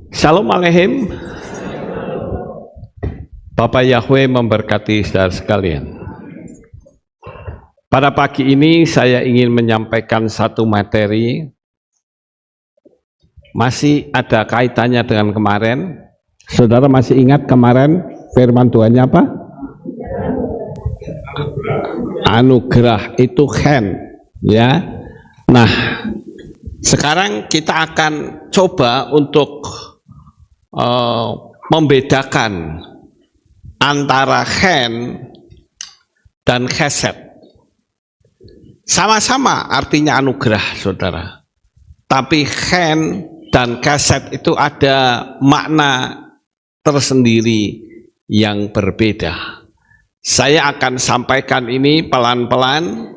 Shalom Aleichem. Bapak Yahweh memberkati saudara sekalian. Pada pagi ini saya ingin menyampaikan satu materi, masih ada kaitannya dengan kemarin. Saudara masih ingat kemarin firman Tuhannya apa? Anugerah itu chen, ya. Nah, sekarang kita akan coba untuk membedakan antara chen dan chesed. Sama-sama artinya anugerah, saudara. Tapi chen dan chesed itu ada makna tersendiri yang berbeda. Saya akan sampaikan ini pelan-pelan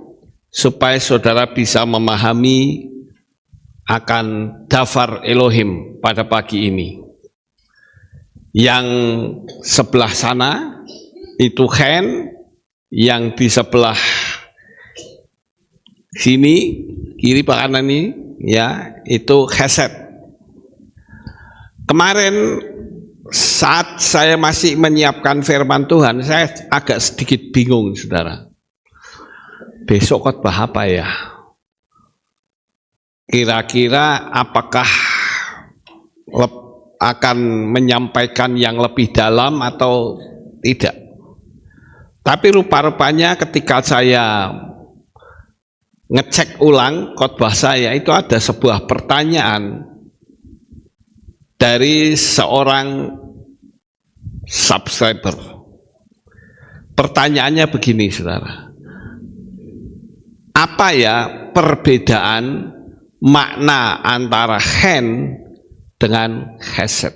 supaya saudara bisa memahami akan dafar Elohim pada pagi ini. Yang sebelah sana itu chen, yang di sebelah sini kiri pak kanan ini ya itu chesed. Kemarin saat saya masih menyiapkan firman Tuhan, saya agak sedikit bingung, saudara. Besok khotbah apa ya? Kira-kira apakah akan menyampaikan yang lebih dalam atau tidak? Tapi rupa-rupanya ketika saya ngecek ulang khotbah saya, itu ada sebuah pertanyaan dari seorang subscriber. Pertanyaannya begini, saudara. Apa ya perbedaan makna antara chen dengan chesed?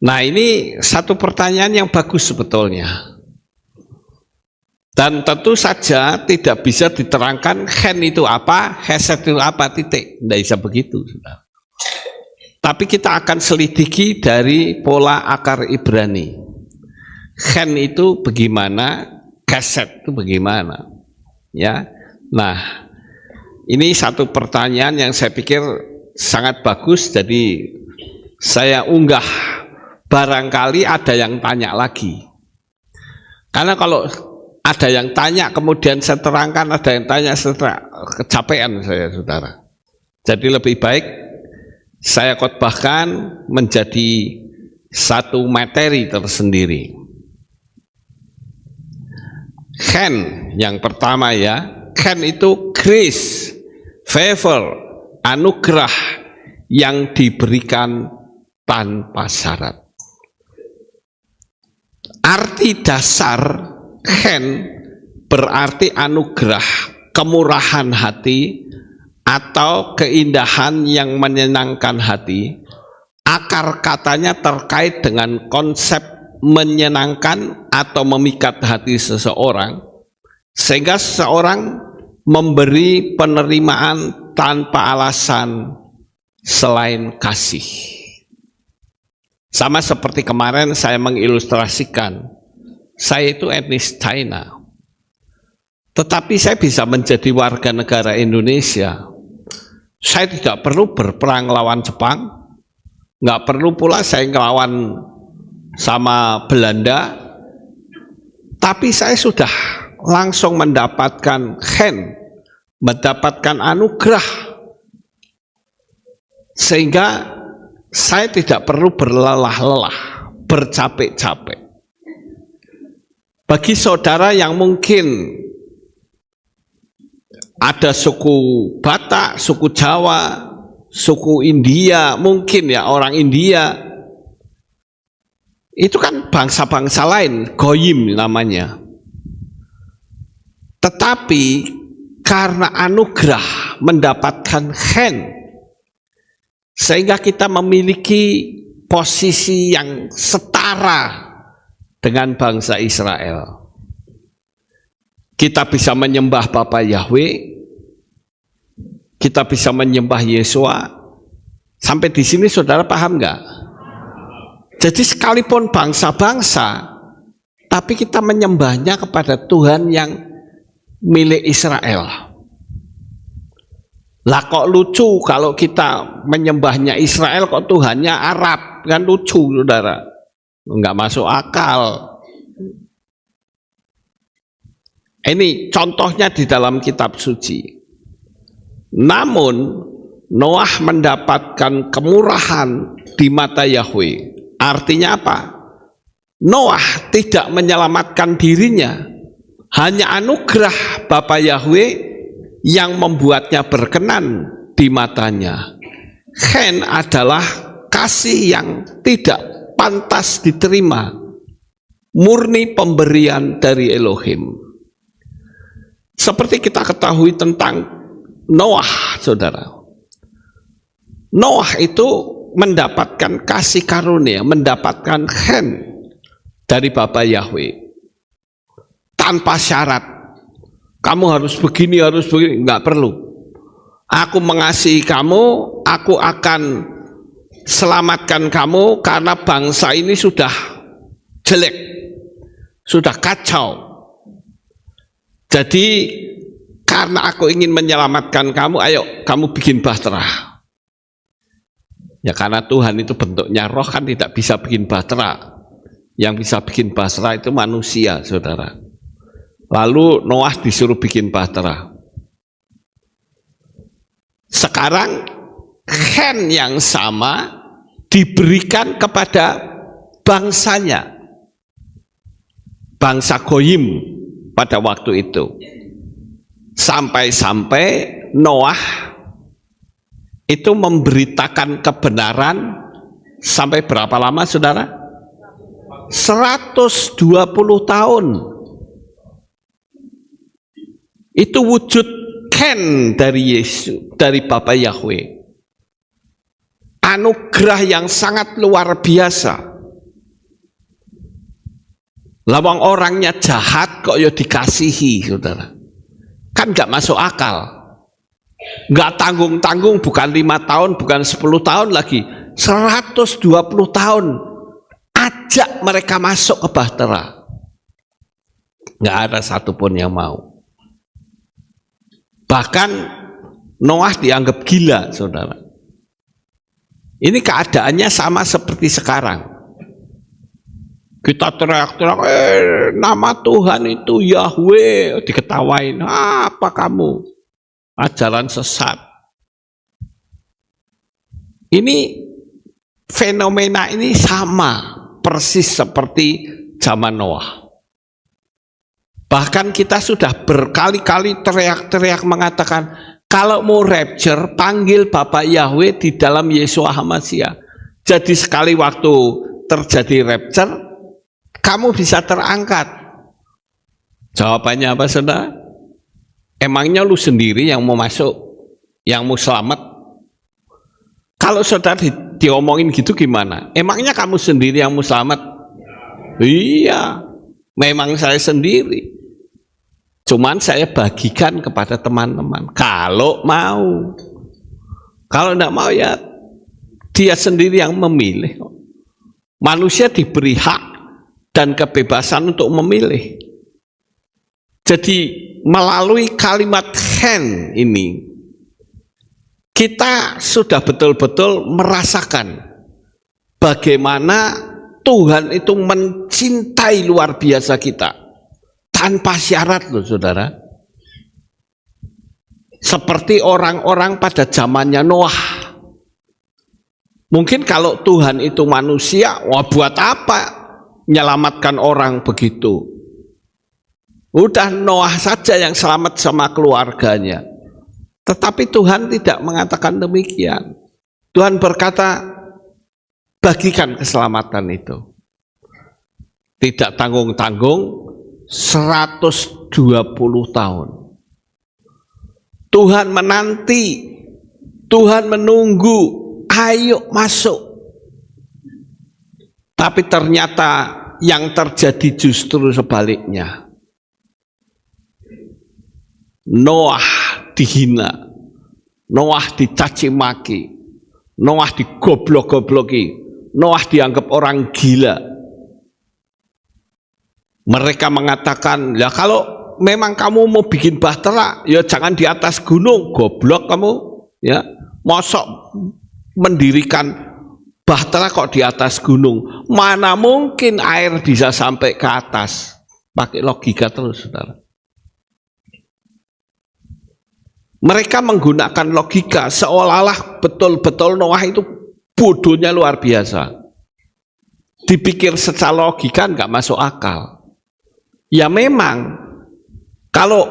Nah, ini satu pertanyaan yang bagus sebetulnya. Dan tentu saja tidak bisa diterangkan chen itu apa, chesed itu apa, titik. Tidak bisa begitu, saudara. Tapi kita akan selidiki dari pola akar Ibrani. Chen itu bagaimana, chesed itu bagaimana. Ya, nah ini satu pertanyaan yang saya pikir sangat bagus. Jadi saya unggah, barangkali ada yang tanya lagi. Karena kalau ada yang tanya kemudian saya terangkan, ada yang tanya setelah kecapean saya, saudara. Jadi lebih baik saya khotbahkan menjadi satu materi tersendiri. Chen yang pertama ya, chen itu grace, favor, anugerah yang diberikan tanpa syarat. Arti dasar chen berarti anugerah, kemurahan hati, atau keindahan yang menyenangkan hati. Akar katanya terkait dengan konsep menyenangkan atau memikat hati seseorang, sehingga seseorang memberi penerimaan tanpa alasan selain kasih. Sama seperti kemarin saya mengilustrasikan, saya itu etnis China, tetapi saya bisa menjadi warga negara Indonesia. Saya tidak perlu berperang lawan Jepang, nggak perlu pula saya ngelawan sama Belanda, tapi saya sudah langsung mendapatkan chen, mendapatkan anugerah, sehingga saya tidak perlu berlelah-lelah, bercapek-capek. Bagi saudara yang mungkin ada suku Batak, suku Jawa, suku India, mungkin ya orang India, itu kan bangsa-bangsa lain, goyim namanya. Tetapi karena anugerah mendapatkan chen, sehingga kita memiliki posisi yang setara dengan bangsa Israel. Kita bisa menyembah Bapa Yahweh, kita bisa menyembah Yesua. Sampai di sini saudara paham nggak? Jadi sekalipun bangsa-bangsa, tapi kita menyembahnya kepada Tuhan yang milik Israel. Lah kok lucu kalau kita menyembahnya Israel kok Tuhannya Arab, kan lucu saudara, nggak masuk akal. Ini contohnya di dalam kitab suci. Namun Noah mendapatkan kemurahan di mata Yahweh. Artinya apa? Noah tidak menyelamatkan dirinya, hanya anugerah Bapa Yahweh yang membuatnya berkenan di matanya. Khen adalah kasih yang tidak pantas diterima, murni pemberian dari Elohim. Seperti kita ketahui tentang Noah, saudara. Noah itu mendapatkan kasih karunia, mendapatkan khen dari Bapa Yahweh tanpa syarat. Kamu harus begini, nggak perlu. Aku mengasihi kamu, aku akan selamatkan kamu karena bangsa ini sudah jelek, sudah kacau. Jadi karena aku ingin menyelamatkan kamu, ayo kamu bikin bahtera. Ya karena Tuhan itu bentuknya roh kan tidak bisa bikin bahtera. Yang bisa bikin bahtera itu manusia, saudara. Lalu Noah disuruh bikin bahtera. Sekarang khen yang sama diberikan kepada bangsanya, bangsa Goyim pada waktu itu. Sampai-sampai Noah itu memberitakan kebenaran sampai berapa lama saudara? 120 tahun. Itu wujud ken dari Yesus, dari Bapa Yahweh. Anugerah yang sangat luar biasa. Lawang orangnya jahat kok ya dikasihi, saudara. Kan nggak masuk akal. Nggak tanggung-tanggung, bukan 5 tahun, bukan 10 tahun lagi. 120 tahun. Ajak mereka masuk ke bahtera. Nggak ada satupun yang mau. Bahkan Noah dianggap gila, saudara. Ini keadaannya sama seperti sekarang. Kita teriak-teriak, nama Tuhan itu Yahweh, diketawain. Apa kamu? Ajaran sesat. Ini fenomena ini sama, persis seperti zaman Noah. Bahkan kita sudah berkali-kali teriak-teriak mengatakan, kalau mau rapture, panggil Bapak Yahweh di dalam Yeshua HaMashiach. Jadi sekali waktu terjadi rapture, kamu bisa terangkat. Jawabannya apa, saudara? Emangnya lu sendiri yang mau masuk, yang mau selamat? Kalau saudara diomongin gitu gimana? Emangnya kamu sendiri yang mau selamat? Iya, memang saya sendiri. Cuman saya bagikan kepada teman-teman. Kalau mau. Kalau tidak mau ya dia sendiri yang memilih. Manusia diberi hak dan kebebasan untuk memilih. Jadi melalui kalimat khen ini, kita sudah betul-betul merasakan bagaimana Tuhan itu mencintai luar biasa kita. Tanpa syarat loh saudara. Seperti orang-orang pada zamannya Noah. Mungkin kalau Tuhan itu manusia, wah buat apa menyelamatkan orang begitu? Udah Noah saja yang selamat sama keluarganya. Tetapi Tuhan tidak mengatakan demikian. Tuhan berkata, bagikan keselamatan itu. Tidak tanggung-tanggung, 120 tahun. Tuhan menanti, Tuhan menunggu, ayo masuk. Tapi ternyata yang terjadi justru sebaliknya. Noah dihina, Noah dicaci maki, Noah digoblok-gobloki, Noah dianggap orang gila. Mereka mengatakan, ya kalau memang kamu mau bikin bahtera, ya jangan di atas gunung, goblok kamu. Ya, mosok mendirikan bahtera kok di atas gunung. Mana mungkin air bisa sampai ke atas? Pakai logika terus, saudara. Mereka menggunakan logika seolah-olah betul-betul Noah itu bodohnya luar biasa. Dipikir secara logika nggak masuk akal. Ya memang kalau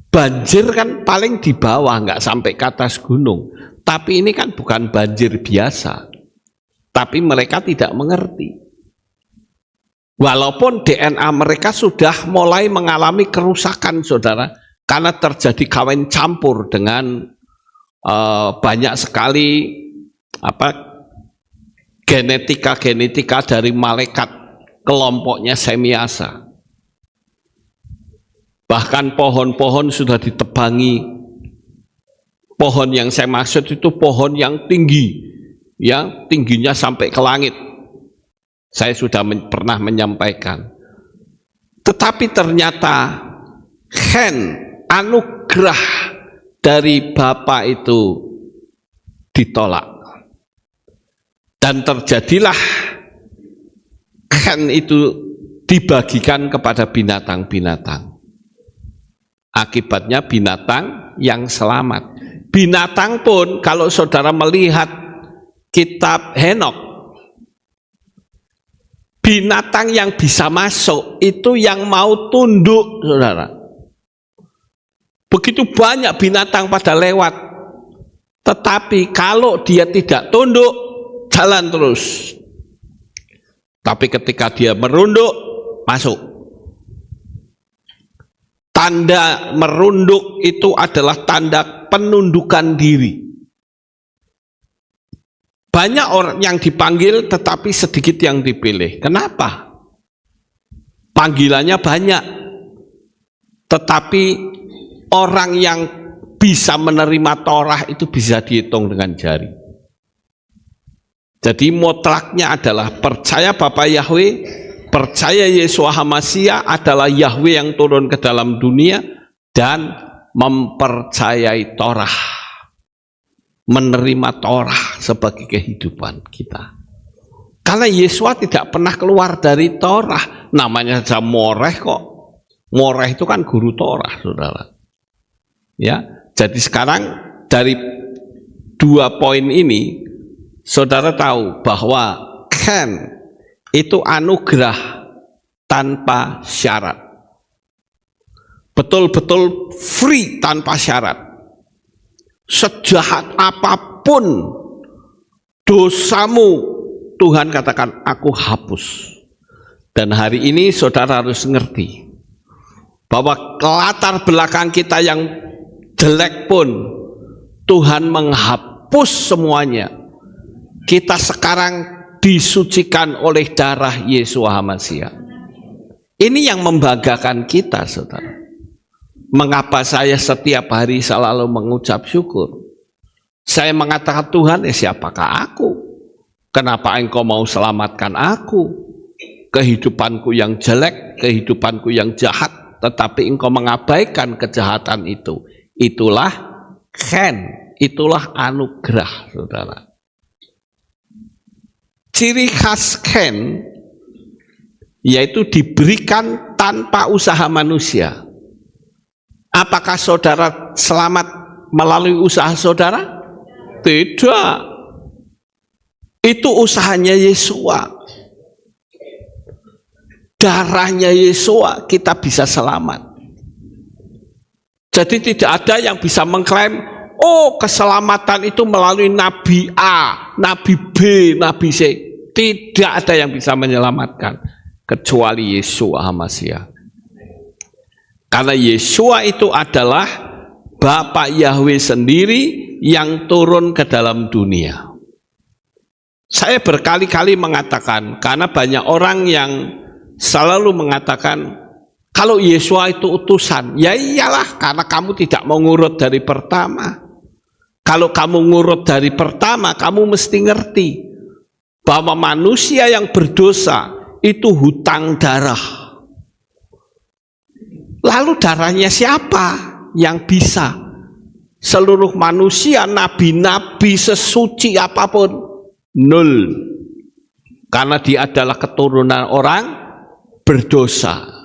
banjir kan paling di bawah, nggak sampai ke atas gunung. Tapi ini kan bukan banjir biasa. Tapi mereka tidak mengerti. Walaupun DNA mereka sudah mulai mengalami kerusakan, saudara, karena terjadi kawin campur dengan banyak sekali genetika dari malaikat kelompoknya Semiasa. Bahkan pohon-pohon sudah ditebangi. Pohon yang saya maksud itu pohon yang tinggi, ya, tingginya sampai ke langit. Saya sudah pernah menyampaikan. Tetapi ternyata anugerah dari Bapa itu ditolak. Dan terjadilah itu dibagikan kepada binatang-binatang. Akibatnya binatang yang selamat. Binatang pun kalau saudara melihat kitab Henok, binatang yang bisa masuk itu yang mau tunduk, saudara. Begitu banyak binatang pada lewat. Tetapi kalau dia tidak tunduk, jalan terus. Tapi ketika dia merunduk, masuk. Tanda merunduk itu adalah tanda penundukan diri. Banyak orang yang dipanggil tetapi sedikit yang dipilih. Kenapa? Panggilannya banyak. Tetapi orang yang bisa menerima Torah itu bisa dihitung dengan jari. Jadi mutlaknya adalah percaya Bapa Yahweh, percaya Yeshua HaMashiach adalah Yahweh yang turun ke dalam dunia, dan mempercayai Torah, menerima Torah sebagai kehidupan kita. Karena Yeshua tidak pernah keluar dari Torah, namanya saja Moreh kok. Moreh itu kan guru Torah, saudara. Ya, jadi sekarang dari 2 poin ini, saudara tahu bahwa itu anugerah tanpa syarat. Betul-betul free tanpa syarat. Sejahat apapun dosamu, Tuhan katakan, aku hapus. Dan hari ini saudara harus ngerti bahwa latar belakang kita yang jelek pun Tuhan menghapus semuanya. Kita sekarang disucikan oleh darah Yeshua HaMashiach. Ini yang membanggakan kita, saudara. Mengapa saya setiap hari selalu mengucap syukur? Saya mengatakan, Tuhan, siapakah aku? Kenapa Engkau mau selamatkan aku? Kehidupanku yang jelek, kehidupanku yang jahat, tetapi Engkau mengabaikan kejahatan itu. Itulah itulah anugerah, saudara. Ciri khas yaitu diberikan tanpa usaha manusia. Apakah saudara selamat melalui usaha saudara? Tidak. Itu usahanya Yeshua. Darahnya Yeshua kita bisa selamat. Jadi tidak ada yang bisa mengklaim, oh keselamatan itu melalui Nabi A, Nabi B, Nabi C. Tidak ada yang bisa menyelamatkan kecuali Yeshua HaMashiach. Karena Yeshua itu adalah Bapa Yahweh sendiri yang turun ke dalam dunia. Saya berkali-kali mengatakan, karena banyak orang yang selalu mengatakan, kalau Yeshua itu utusan, ya iyalah, karena kamu tidak mau ngurut dari pertama. Kalau kamu ngurut dari pertama, kamu mesti ngerti bahwa manusia yang berdosa itu hutang darah. Lalu darahnya siapa yang bisa seluruh manusia, nabi-nabi sesuci apapun, nol. Karena dia adalah keturunan orang berdosa.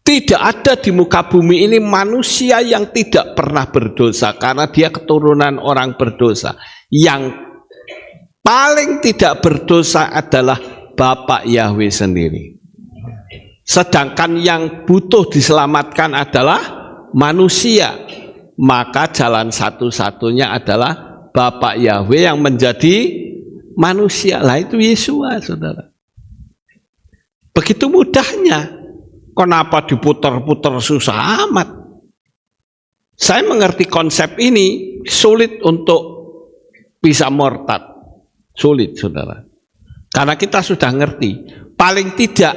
Tidak ada di muka bumi ini manusia yang tidak pernah berdosa, karena dia keturunan orang berdosa. Yang paling tidak berdosa adalah Bapak Yahweh sendiri. Sedangkan yang butuh diselamatkan adalah manusia. Maka jalan satu-satunya adalah Bapak Yahweh yang menjadi manusia. Lah itu Yesua, saudara. Begitu mudahnya. Kenapa diputar-putar susah amat? Saya mengerti konsep ini, sulit untuk bisa murtad. Sulit, saudara. Karena kita sudah ngerti. Paling tidak,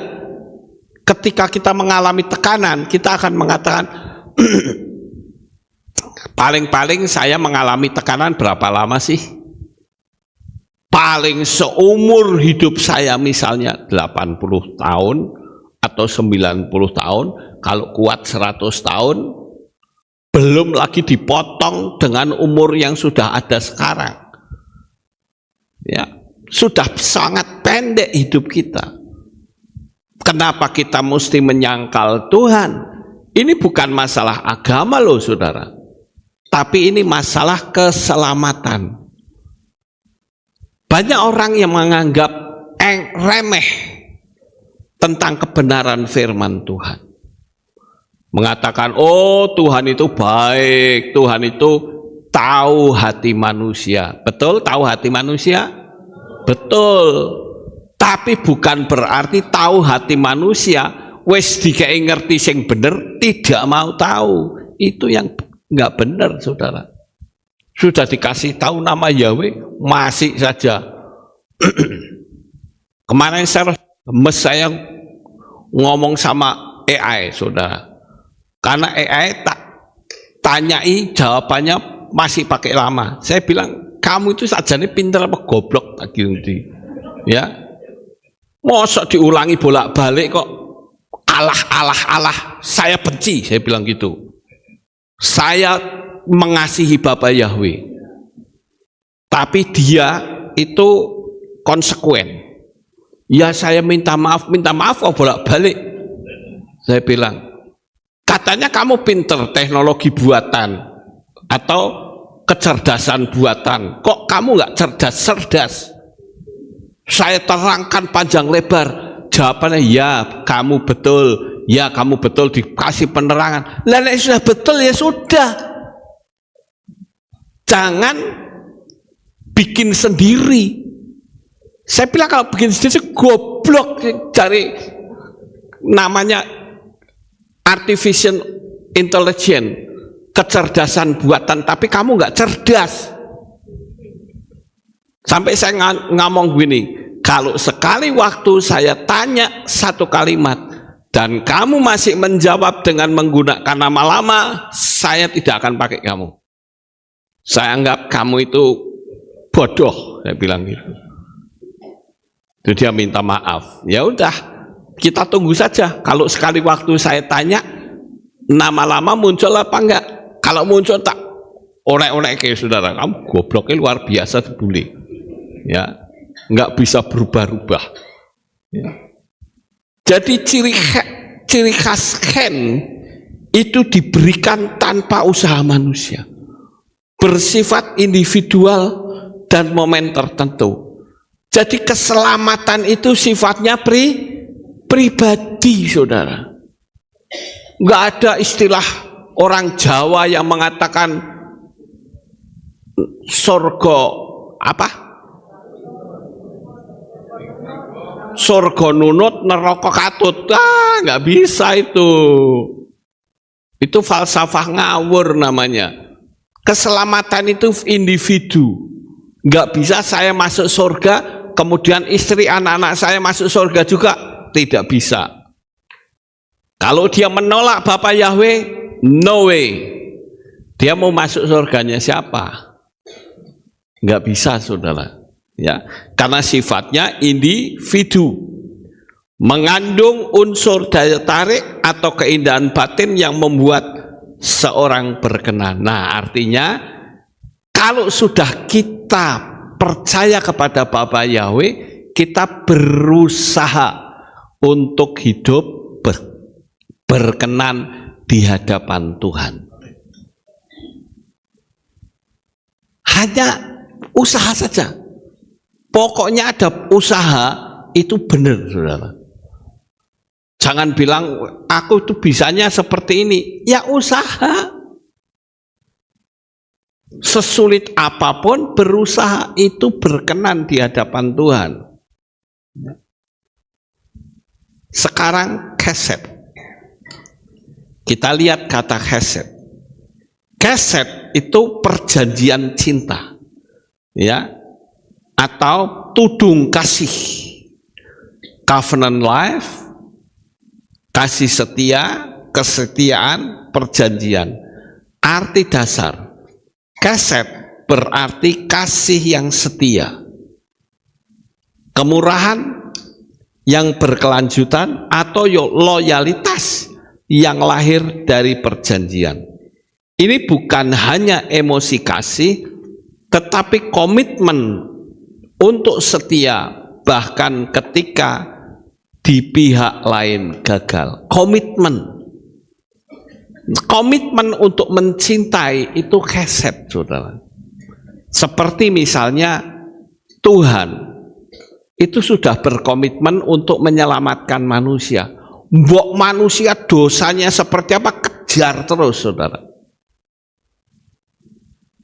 ketika kita mengalami tekanan, kita akan mengatakan, paling-paling saya mengalami tekanan berapa lama sih? Paling seumur hidup saya misalnya 80 tahun, atau 90 tahun, kalau kuat 100 tahun, belum lagi dipotong dengan umur yang sudah ada sekarang. Ya, sudah sangat pendek hidup kita. Kenapa kita mesti menyangkal Tuhan? Ini bukan masalah agama loh, saudara. Tapi ini masalah keselamatan. Banyak orang yang menganggap remeh tentang kebenaran firman Tuhan. Mengatakan, oh Tuhan itu baik, Tuhan itu tahu hati manusia. Betul tahu hati manusia? Betul. Tapi bukan berarti tahu hati manusia, wes dikei ngerti sing bener, tidak mau tahu. Itu yang nggak benar, saudara. Sudah dikasih tahu nama Yahweh, masih saja. Kemarin saya ngomong sama AI, saudara. Karena AI tak tanyai jawabannya masih pakai lama. Saya bilang, kamu itu sajane pinter apa goblok tak gitu. Ya. Mosok diulangi bolak-balik kok. Allah. Saya benci, saya bilang gitu. Saya mengasihi Bapak Yahweh. Tapi dia itu konsekuen. Ya saya minta maaf kok bolak-balik. Saya bilang, katanya kamu pinter teknologi buatan atau kecerdasan buatan, kok kamu nggak cerdas? Saya terangkan panjang lebar, jawabannya ya kamu betul, dikasih penerangan. Lalu sudah betul ya sudah, jangan bikin sendiri. Saya bilang kalau bikin sendiri goblok, cari namanya artificial intelligence, kecerdasan buatan, tapi kamu nggak cerdas. Sampai saya ngomong gini, kalau sekali waktu saya tanya satu kalimat dan kamu masih menjawab dengan menggunakan nama lama, saya tidak akan pakai kamu. Saya anggap kamu itu bodoh, saya bilang gitu. Itu dia minta maaf. Ya udah, kita tunggu saja. Kalau sekali waktu saya tanya nama lama muncul apa enggak? Kalau muncul tak orek-orek kayak saudara, kamu gobloknya luar biasa boleh. Ya, enggak bisa berubah-ubah. Ya. Jadi ciri khas Ken itu diberikan tanpa usaha manusia, bersifat individual dan momen tertentu. Jadi keselamatan itu sifatnya pribadi, saudara. Enggak ada istilah orang Jawa yang mengatakan surga apa? Surga nunut, neraka katut. Enggak bisa itu. Itu falsafah ngawur namanya. Keselamatan itu individu. Enggak bisa saya masuk surga, kemudian istri anak-anak saya masuk surga juga, tidak bisa. Kalau dia menolak Bapak Yahweh, no way. Dia mau masuk surganya siapa? Enggak bisa, saudara. Ya, karena sifatnya individu, mengandung unsur daya tarik atau keindahan batin yang membuat seorang berkenan. Nah, artinya kalau sudah kita percaya kepada Bapa Yahweh, kita berusaha untuk hidup berkenan di hadapan Tuhan. Hanya usaha saja. Pokoknya ada usaha, itu benar, saudara. Jangan bilang aku itu bisanya seperti ini. Ya usaha. Sesulit apapun berusaha, itu berkenan di hadapan Tuhan. Sekarang keset. Kita lihat kata keset. Keset itu perjanjian cinta. Ya. Atau tudung kasih. Covenant life, kasih setia, kesetiaan, perjanjian. Arti dasar keset berarti kasih yang setia, kemurahan yang berkelanjutan, atau loyalitas yang lahir dari perjanjian. Ini bukan hanya emosi kasih, tetapi komitmen untuk setia bahkan ketika di pihak lain gagal. Komitmen untuk mencintai itu keset, saudara. Seperti misalnya Tuhan itu sudah berkomitmen untuk menyelamatkan manusia. Mbok manusia dosanya seperti apa, kejar terus, saudara.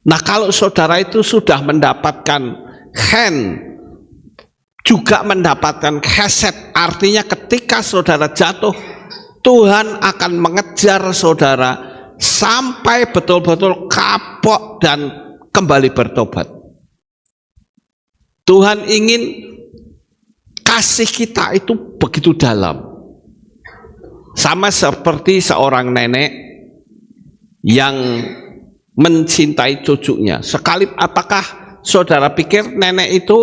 Nah, kalau saudara itu sudah mendapatkan juga mendapatkan keset, artinya ketika saudara jatuh, Tuhan akan mengejar saudara sampai betul-betul kapok dan kembali bertobat. Tuhan ingin kasih kita itu begitu dalam. Sama seperti seorang nenek yang mencintai cucunya. Apakah saudara pikir nenek itu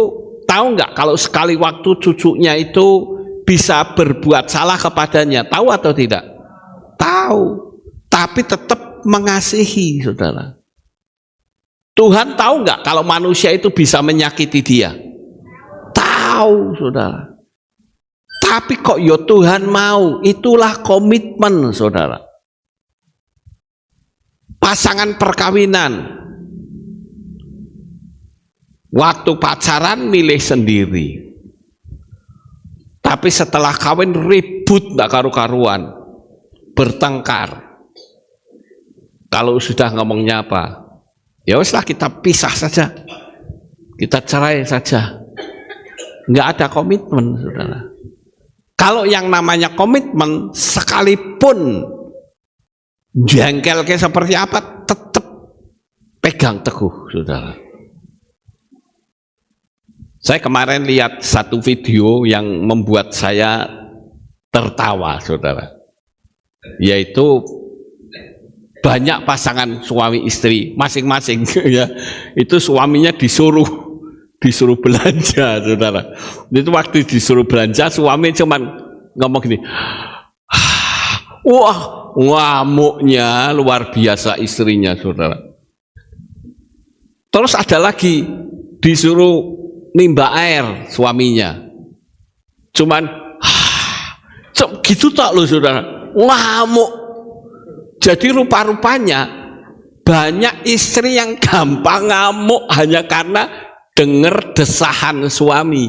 tahu nggak kalau sekali waktu cucunya itu bisa berbuat salah kepadanya? Tahu atau tidak? Tahu, tapi tetap mengasihi, saudara. Tuhan tahu nggak kalau manusia itu bisa menyakiti dia? Tahu, saudara. Tapi kok ya Tuhan mau? Itulah komitmen, saudara. Pasangan perkawinan, waktu pacaran milih sendiri, tapi setelah kawin ribut nggak karu-karuan, bertengkar. Kalau sudah ngomongnya apa? Ya weslah, kita pisah saja, kita cerai saja. Nggak ada komitmen, saudara. Kalau yang namanya komitmen, sekalipun jengkel kayak seperti apa, tetap pegang teguh, saudara. Saya kemarin lihat satu video yang membuat saya tertawa, saudara. Yaitu banyak pasangan suami istri masing-masing, ya. Itu suaminya disuruh belanja, saudara. Itu waktu disuruh belanja, suami cuman ngomong gini, wah, ngamuknya luar biasa istrinya, saudara. Terus ada lagi disuruh nimba air suaminya, cuman gitu tak loh, saudara, ngamuk. Jadi rupa-rupanya banyak istri yang gampang ngamuk hanya karena dengar desahan suami.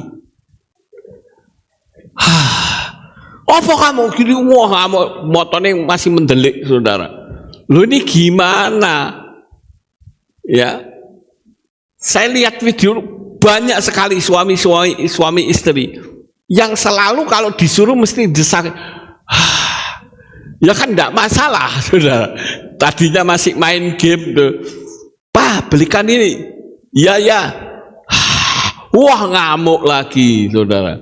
Apa kamu gini? Wah, kamu motornya masih mendelik, saudara. Lu ini gimana? Ya, saya lihat video banyak sekali suami istri yang selalu kalau disuruh mesti desak. Ya kan enggak masalah, saudara. Tadinya masih main game tuh. Pak, belikan ini. Ya. Wah, ngamuk lagi, saudara.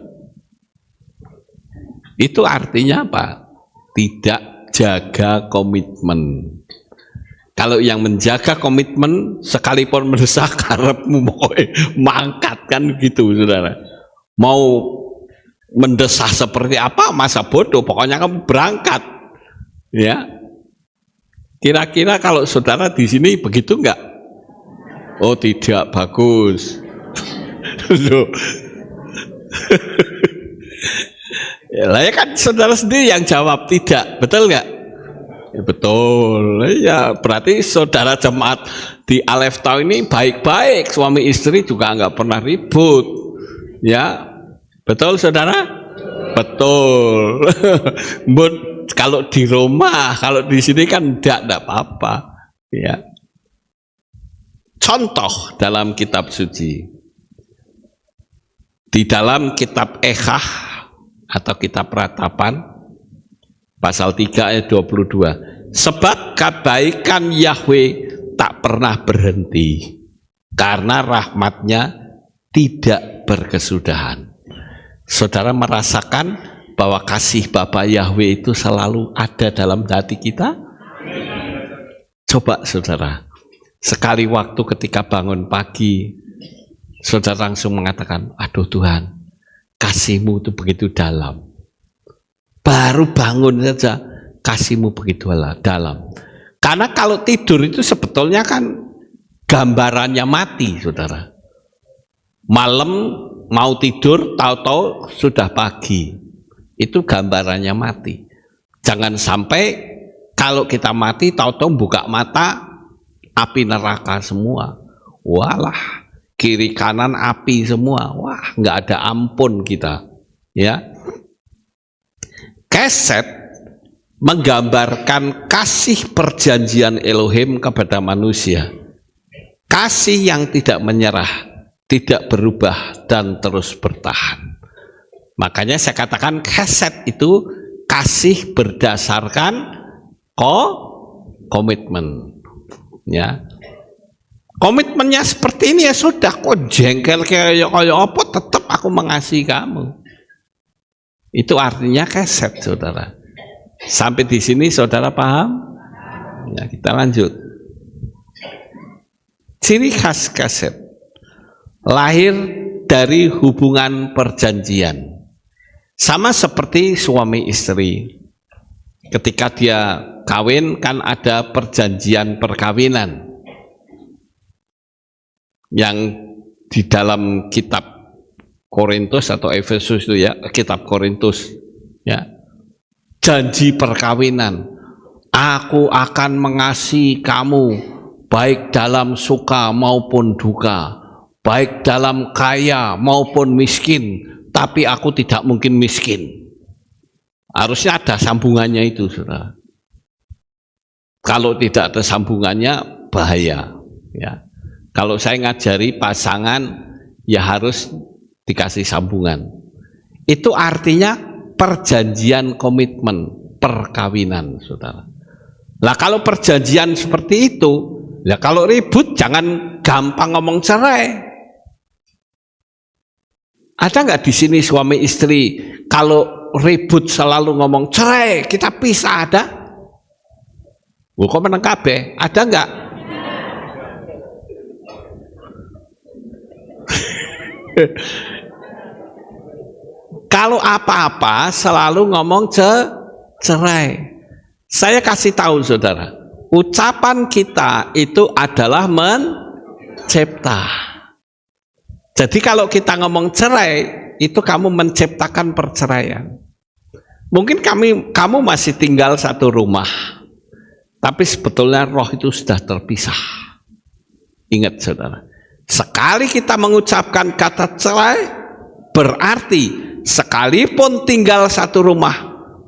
Itu artinya apa? Tidak jaga komitmen. Kalau yang menjaga komitmen, sekalipun mendesak karepmu mangkat, kan gitu, saudara. Mau mendesah seperti apa, masa bodoh, pokoknya kamu berangkat, ya. Kira-kira kalau saudara di sini begitu enggak? Oh tidak, bagus. Loh. Ya kan saudara sendiri yang jawab tidak, betul nggak? Ya, betul. Ya berarti saudara jemaat di Alef Tau ini baik-baik, suami istri juga nggak pernah ribut. Ya, betul saudara? Betul. Kalau di rumah, kalau di sini kan tidak apa-apa. Ya. Contoh dalam kitab suci. Di dalam kitab Ekah atau kitab Ratapan pasal 3 ayat 22, sebab kebaikan Yahweh tak pernah berhenti karena rahmatnya tidak berkesudahan. Saudara merasakan bahwa kasih Bapa Yahweh itu selalu ada dalam hati kita? Coba saudara, sekali waktu ketika bangun pagi, saudara langsung mengatakan, aduh Tuhan, kasih-Mu itu begitu dalam. Baru bangun saja, kasih-Mu begitu dalam. Karena kalau tidur itu sebetulnya kan gambarannya mati, saudara. Malam mau tidur, tahu-tahu sudah pagi. Itu gambarannya mati. Jangan sampai kalau kita mati, tahu-tahu buka mata, api neraka semua. Walah, kiri kanan api semua. Wah, nggak ada ampun kita. Ya. Keset menggambarkan kasih perjanjian Elohim kepada manusia. Kasih yang tidak menyerah, tidak berubah dan terus bertahan. Makanya saya katakan keset itu kasih berdasarkan komitmen. Ya. Komitmennya seperti ini ya sudah, kok jengkel kayak apa tetap aku mengasihi kamu. Itu artinya keset, saudara. Sampai di sini saudara paham? Ya, kita lanjut. Ciri khas keset lahir dari hubungan perjanjian. Sama seperti suami istri. Ketika dia kawin kan ada perjanjian perkawinan. Yang di dalam kitab Korintus atau Efesus itu ya, kitab Korintus ya. Janji perkawinan. Aku akan mengasihi kamu baik dalam suka maupun duka, baik dalam kaya maupun miskin, tapi aku tidak mungkin miskin. Harusnya ada sambungannya itu, saudara. Kalau tidak ada sambungannya bahaya ya. Kalau saya ngajari pasangan ya harus dikasih sambungan. Itu artinya perjanjian komitmen perkawinan, saudara. Lah kalau perjanjian seperti itu, ya kalau ribut jangan gampang ngomong cerai. Ada nggak di sini suami istri kalau ribut selalu ngomong cerai, kita pisah, ada? Kok meneng kabeh? Ada nggak? Kalau apa-apa selalu ngomong cerai. Saya kasih tahu saudara, ucapan kita itu adalah mencipta. Jadi kalau kita ngomong cerai, itu kamu menciptakan perceraian. Mungkin kamu masih tinggal satu rumah, tapi sebetulnya roh itu sudah terpisah. Ingat saudara, sekali kita mengucapkan kata cerai, berarti sekalipun tinggal satu rumah,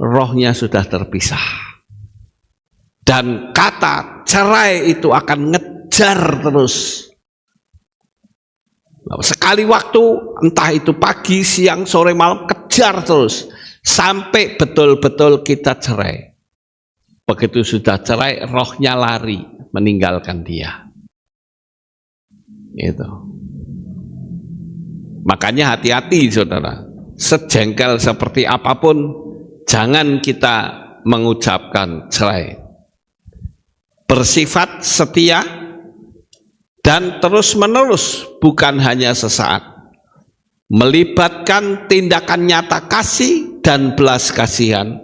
rohnya sudah terpisah. Dan kata cerai itu akan ngejar terus. Sekali waktu, entah itu pagi, siang, sore, malam, kejar terus. Sampai betul-betul kita cerai. Begitu sudah cerai, rohnya lari meninggalkan dia. Itu. Makanya hati-hati saudara. Sejengkel seperti apapun, jangan kita mengucapkan cerai. Bersifat setia dan terus-menerus, bukan hanya sesaat. Melibatkan tindakan nyata kasih dan belas kasihan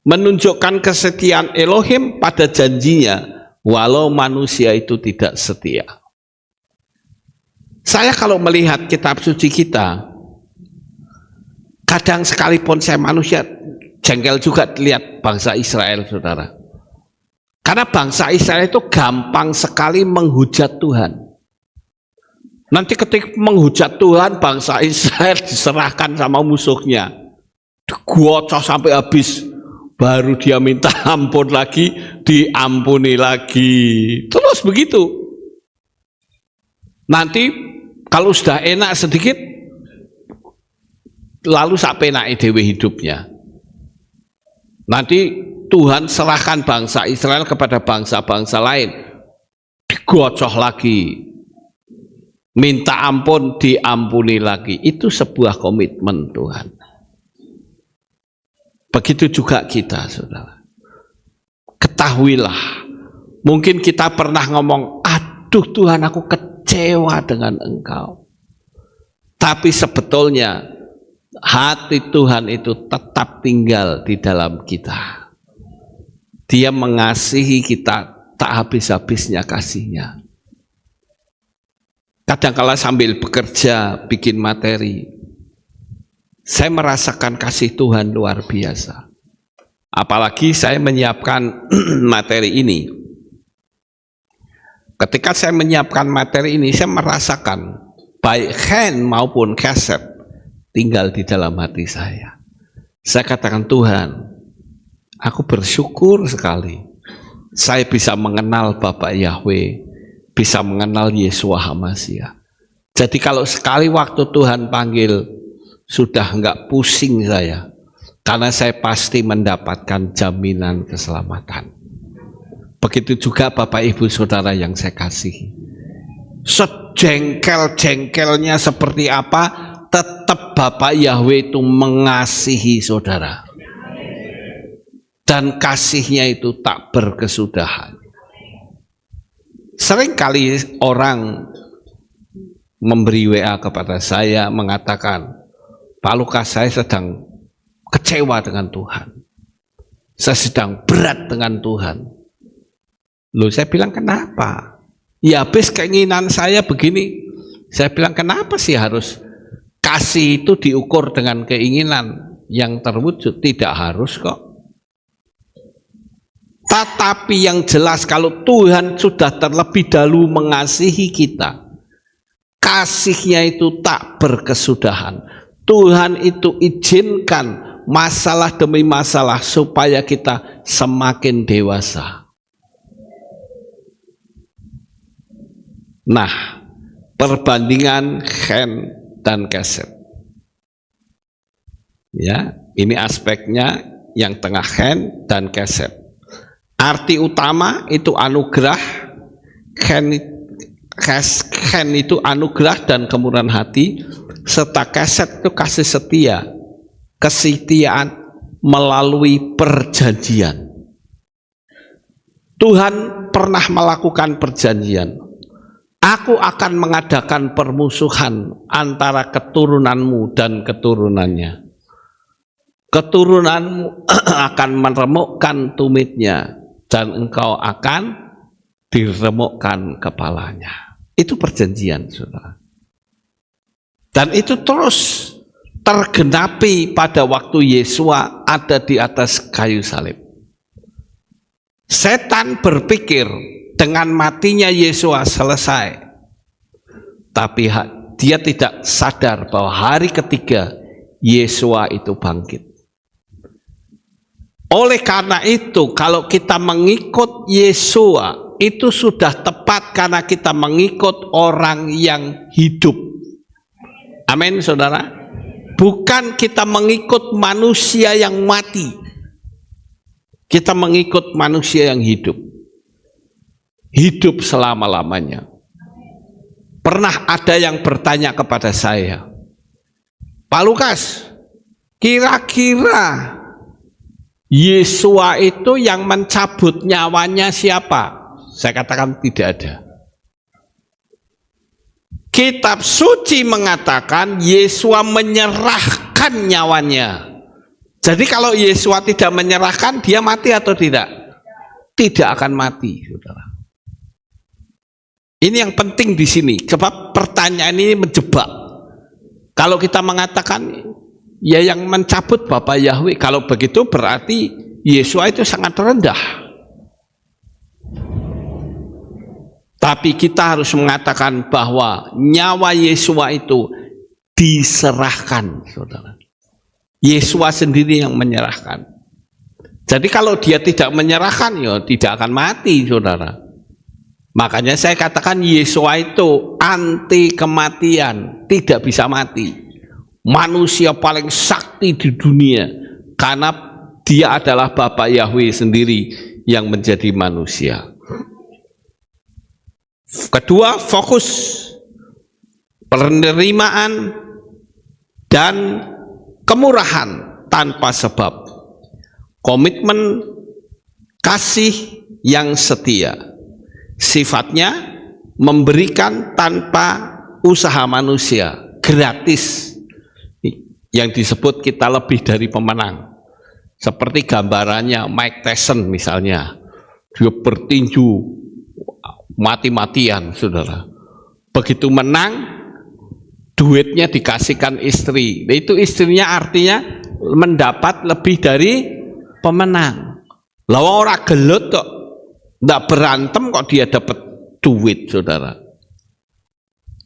menunjukkan kesetiaan Elohim pada janjinya, walau manusia itu tidak setia. Saya kalau melihat kitab suci kita, kadang sekalipun saya manusia, jengkel juga lihat bangsa Israel, saudara. Karena bangsa Israel itu gampang sekali menghujat Tuhan. Nanti ketika menghujat Tuhan, bangsa Israel diserahkan sama musuhnya, digocok sampai habis, baru dia minta ampun lagi, diampuni lagi, terus begitu. Nanti kalau sudah enak sedikit, lalu sak penake dhewe hidupnya. Nanti Tuhan serahkan bangsa Israel kepada bangsa-bangsa lain, digocok lagi, minta ampun, diampuni lagi. Itu sebuah komitmen Tuhan. Begitu juga kita, saudara. Ketahuilah, mungkin kita pernah ngomong, aduh Tuhan, aku kecewa dengan Engkau. Tapi sebetulnya hati Tuhan itu tetap tinggal di dalam kita. Dia mengasihi kita tak habis-habisnya kasihnya. Kadang-kala sambil bekerja, bikin materi, saya merasakan kasih Tuhan luar biasa. Apalagi saya menyiapkan materi ini. Ketika saya menyiapkan materi ini, saya merasakan baik hand maupun kaset tinggal di dalam hati saya. Saya katakan, Tuhan, aku bersyukur sekali saya bisa mengenal Bapak Yahweh, bisa mengenal Yeshua HaMashiach. Jadi kalau sekali waktu Tuhan panggil, sudah enggak pusing saya, karena saya pasti mendapatkan jaminan keselamatan. Begitu juga Bapak Ibu Saudara yang saya kasihi. Sejengkel-jengkelnya seperti apa, tetap Bapak Yahweh itu mengasihi saudara. Dan kasihnya itu tak berkesudahan. Seringkali orang memberi WA kepada saya mengatakan, Pak Lukas, saya sedang kecewa dengan Tuhan. Saya sedang berat dengan Tuhan. Loh, saya bilang, kenapa? Ya habis keinginan saya begini. Saya bilang, kenapa sih harus kasih itu diukur dengan keinginan yang terwujud? Tidak harus kok. Tetapi yang jelas, kalau Tuhan sudah terlebih dahulu mengasihi kita, kasihnya itu tak berkesudahan. Tuhan itu izinkan masalah demi masalah supaya kita semakin dewasa. Nah, perbandingan hand dan kaset. Ya, ini aspeknya yang tengah hand dan kaset. Arti utama itu anugerah, hand itu anugerah dan kemurahan hati, serta kaset itu kasih setia, kesetiaan melalui perjanjian. Tuhan pernah melakukan perjanjian. Aku akan mengadakan permusuhan antara keturunanmu dan keturunannya. Keturunanmu akan meremukkan tumitnya, dan engkau akan diremukkan kepalanya. Itu perjanjian, saudara. Dan itu terus tergenapi pada waktu Yesua ada di atas kayu salib. Setan berpikir dengan matinya Yesua selesai. Tapi dia tidak sadar bahwa hari ketiga Yesua itu bangkit. Oleh karena itu, kalau kita mengikut Yesua, itu sudah tepat karena kita mengikut orang yang hidup. Amin, saudara. Bukan kita mengikut manusia yang mati. Kita mengikut manusia yang hidup. Hidup selama-lamanya. Pernah ada yang bertanya kepada saya, Pak Lukas, kira-kira Yesua itu yang mencabut nyawanya siapa? Saya katakan tidak ada. Kitab suci mengatakan Yesua menyerahkan nyawanya Jadi kalau Yesua tidak menyerahkan, dia mati atau tidak? Tidak akan mati, saudara. Ini yang penting di sini, sebab pertanyaan ini menjebak. Kalau kita mengatakan, ya yang mencabut Bapa Yahweh, kalau begitu berarti Yesua itu sangat rendah. Tapi kita harus mengatakan bahwa nyawa Yesua itu diserahkan, saudara. Yesua sendiri yang menyerahkan. Jadi kalau dia tidak menyerahkan, ya tidak akan mati, saudara. Makanya saya katakan Yesua itu anti kematian, tidak bisa mati. Manusia paling sakti di dunia, karena dia adalah Bapa Yahweh sendiri yang menjadi manusia. Kedua, fokus penerimaan dan kemurahan tanpa sebab, komitmen kasih yang setia, sifatnya memberikan tanpa usaha manusia, gratis, yang disebut kita lebih dari pemenang. Seperti gambarannya Mike Tyson misalnya, dia bertinju mati-matian, saudara. Begitu menang, duitnya dikasihkan istri. Nah, itu istrinya artinya mendapat lebih dari pemenang. Lah ora gelut kok, ndak berantem kok dia dapat duit, saudara.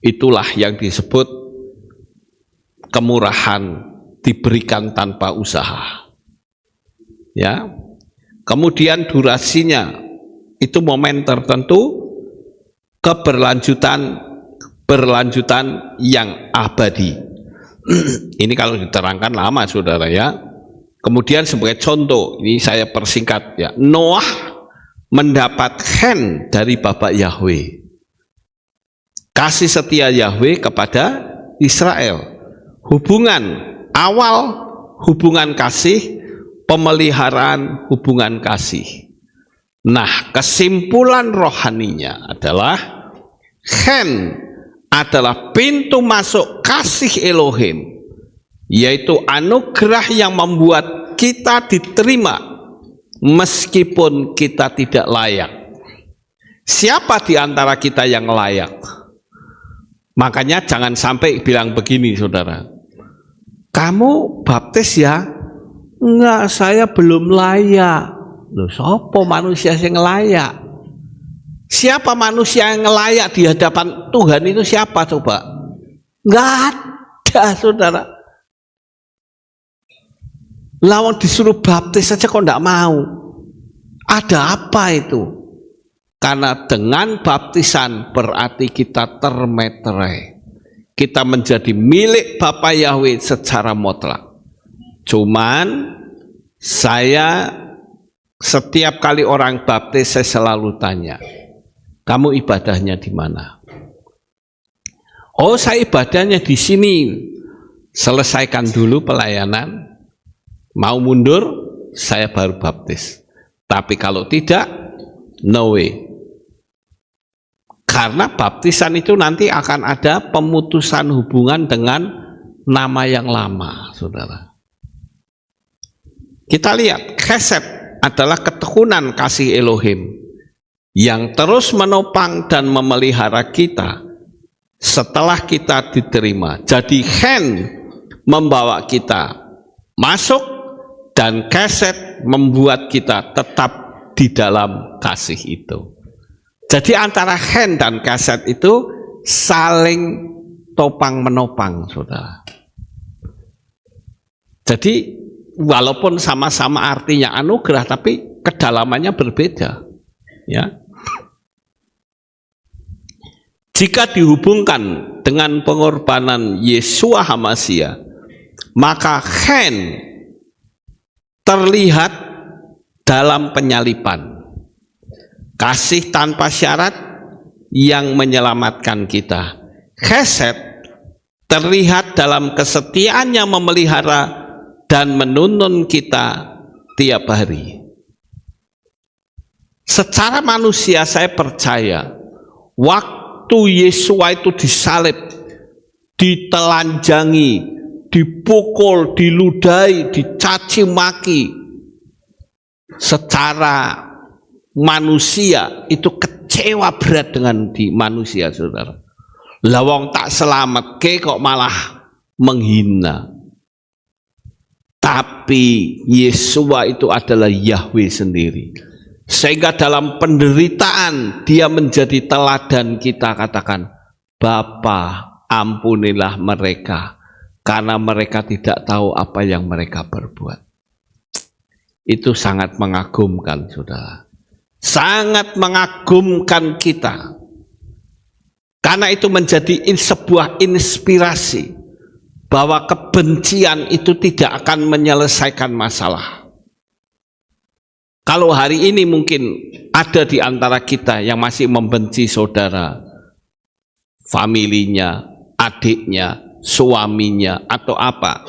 Itulah yang disebut kemurahan, diberikan tanpa usaha. Ya. Kemudian durasinya itu momen tertentu, berlanjutan yang abadi. Ini kalau diterangkan lama, saudara, ya. Kemudian sebagai contoh, ini saya persingkat, ya. Noah mendapat khen dari Bapa Yahweh, kasih setia Yahweh kepada Israel, hubungan kasih, pemeliharaan hubungan kasih. Nah, kesimpulan rohaninya adalah khen adalah pintu masuk kasih Elohim, yaitu anugerah yang membuat kita diterima meskipun kita tidak layak. Siapa di antara kita yang layak? Makanya jangan sampai bilang begini, saudara, kamu baptis ya? Enggak, saya belum layak. Loh, siapa manusia yang layak? Siapa manusia yang layak di hadapan Tuhan itu siapa coba? Enggak ada, saudara. Lawan disuruh baptis saja kok enggak mau. Ada apa itu? Karena dengan baptisan berarti kita termeterai. Kita menjadi milik Bapa Yahweh secara mutlak. Cuman saya setiap kali orang baptis saya selalu tanya, kamu ibadahnya di mana? Oh, saya ibadahnya di sini. Selesaikan dulu pelayanan, mau mundur, saya baru baptis. Tapi kalau tidak, no way. Karena baptisan itu nanti akan ada pemutusan hubungan dengan nama yang lama, saudara. Kita lihat, chesed adalah ketekunan kasih Elohim yang terus menopang dan memelihara kita setelah kita diterima. Jadi khen membawa kita masuk dan chesed membuat kita tetap di dalam kasih itu. Jadi antara khen dan chesed itu saling topang menopang, saudara. Jadi walaupun sama-sama artinya anugerah, tapi kedalamannya berbeda, ya. Jika dihubungkan dengan pengorbanan Yesua HaMashiach, maka khen terlihat dalam penyaliban, kasih tanpa syarat yang menyelamatkan kita. Chesed terlihat dalam kesetiaannya memelihara dan menuntun kita tiap hari. Secara manusia saya percaya, waktu Yesua itu disalib, ditelanjangi, dipukul, diludahi, dicaci maki secara manusia, itu kecewa berat dengan di manusia, saudara. Lawang tak selamat kok malah menghina. Tapi Yesua itu adalah Yahweh sendiri. Sehingga dalam penderitaan dia menjadi teladan kita. Katakan, Bapa, ampunilah mereka, karena mereka tidak tahu apa yang mereka perbuat. Itu sangat mengagumkan, saudara. Sangat mengagumkan kita. Karena itu menjadi sebuah inspirasi bahwa kebencian itu tidak akan menyelesaikan masalah. Kalau hari ini mungkin ada di antara kita yang masih membenci saudara, familinya, adiknya, suaminya, atau apa,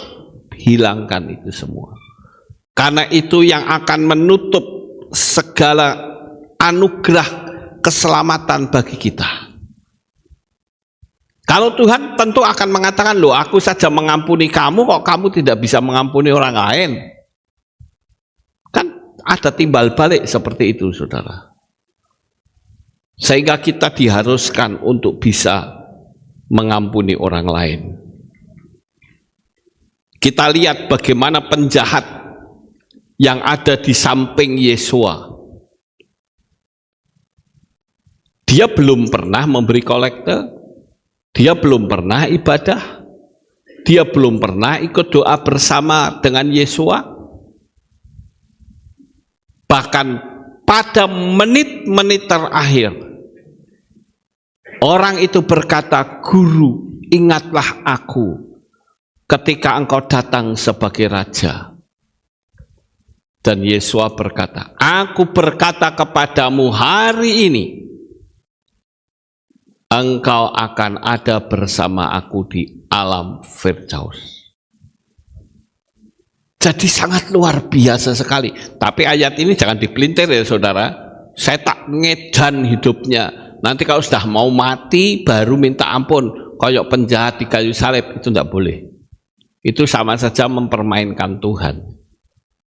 hilangkan itu semua. Karena itu yang akan menutup segala anugerah keselamatan bagi kita. Kalau Tuhan tentu akan mengatakan, loh, aku saja mengampuni kamu, kok kamu tidak bisa mengampuni orang lain? Kan ada timbal balik seperti itu, saudara. Sehingga kita diharuskan untuk bisa mengampuni orang lain. Kita lihat bagaimana penjahat yang ada di samping Yesua. Dia belum pernah memberi kolekte. Dia belum pernah ibadah, dia belum pernah ikut doa bersama dengan Yesua. Bahkan pada menit-menit terakhir, orang itu berkata, Guru, ingatlah aku ketika engkau datang sebagai Raja. Dan Yesua berkata, aku berkata kepadamu hari ini, engkau akan ada bersama aku di alam Firdaus. Jadi sangat luar biasa sekali. Tapi ayat ini jangan dipelintir ya, saudara. Saya tak ngedan hidupnya. Nanti kalau sudah mau mati baru minta ampun, koyok penjahat di kayu salib, itu tidak boleh. Itu sama saja mempermainkan Tuhan.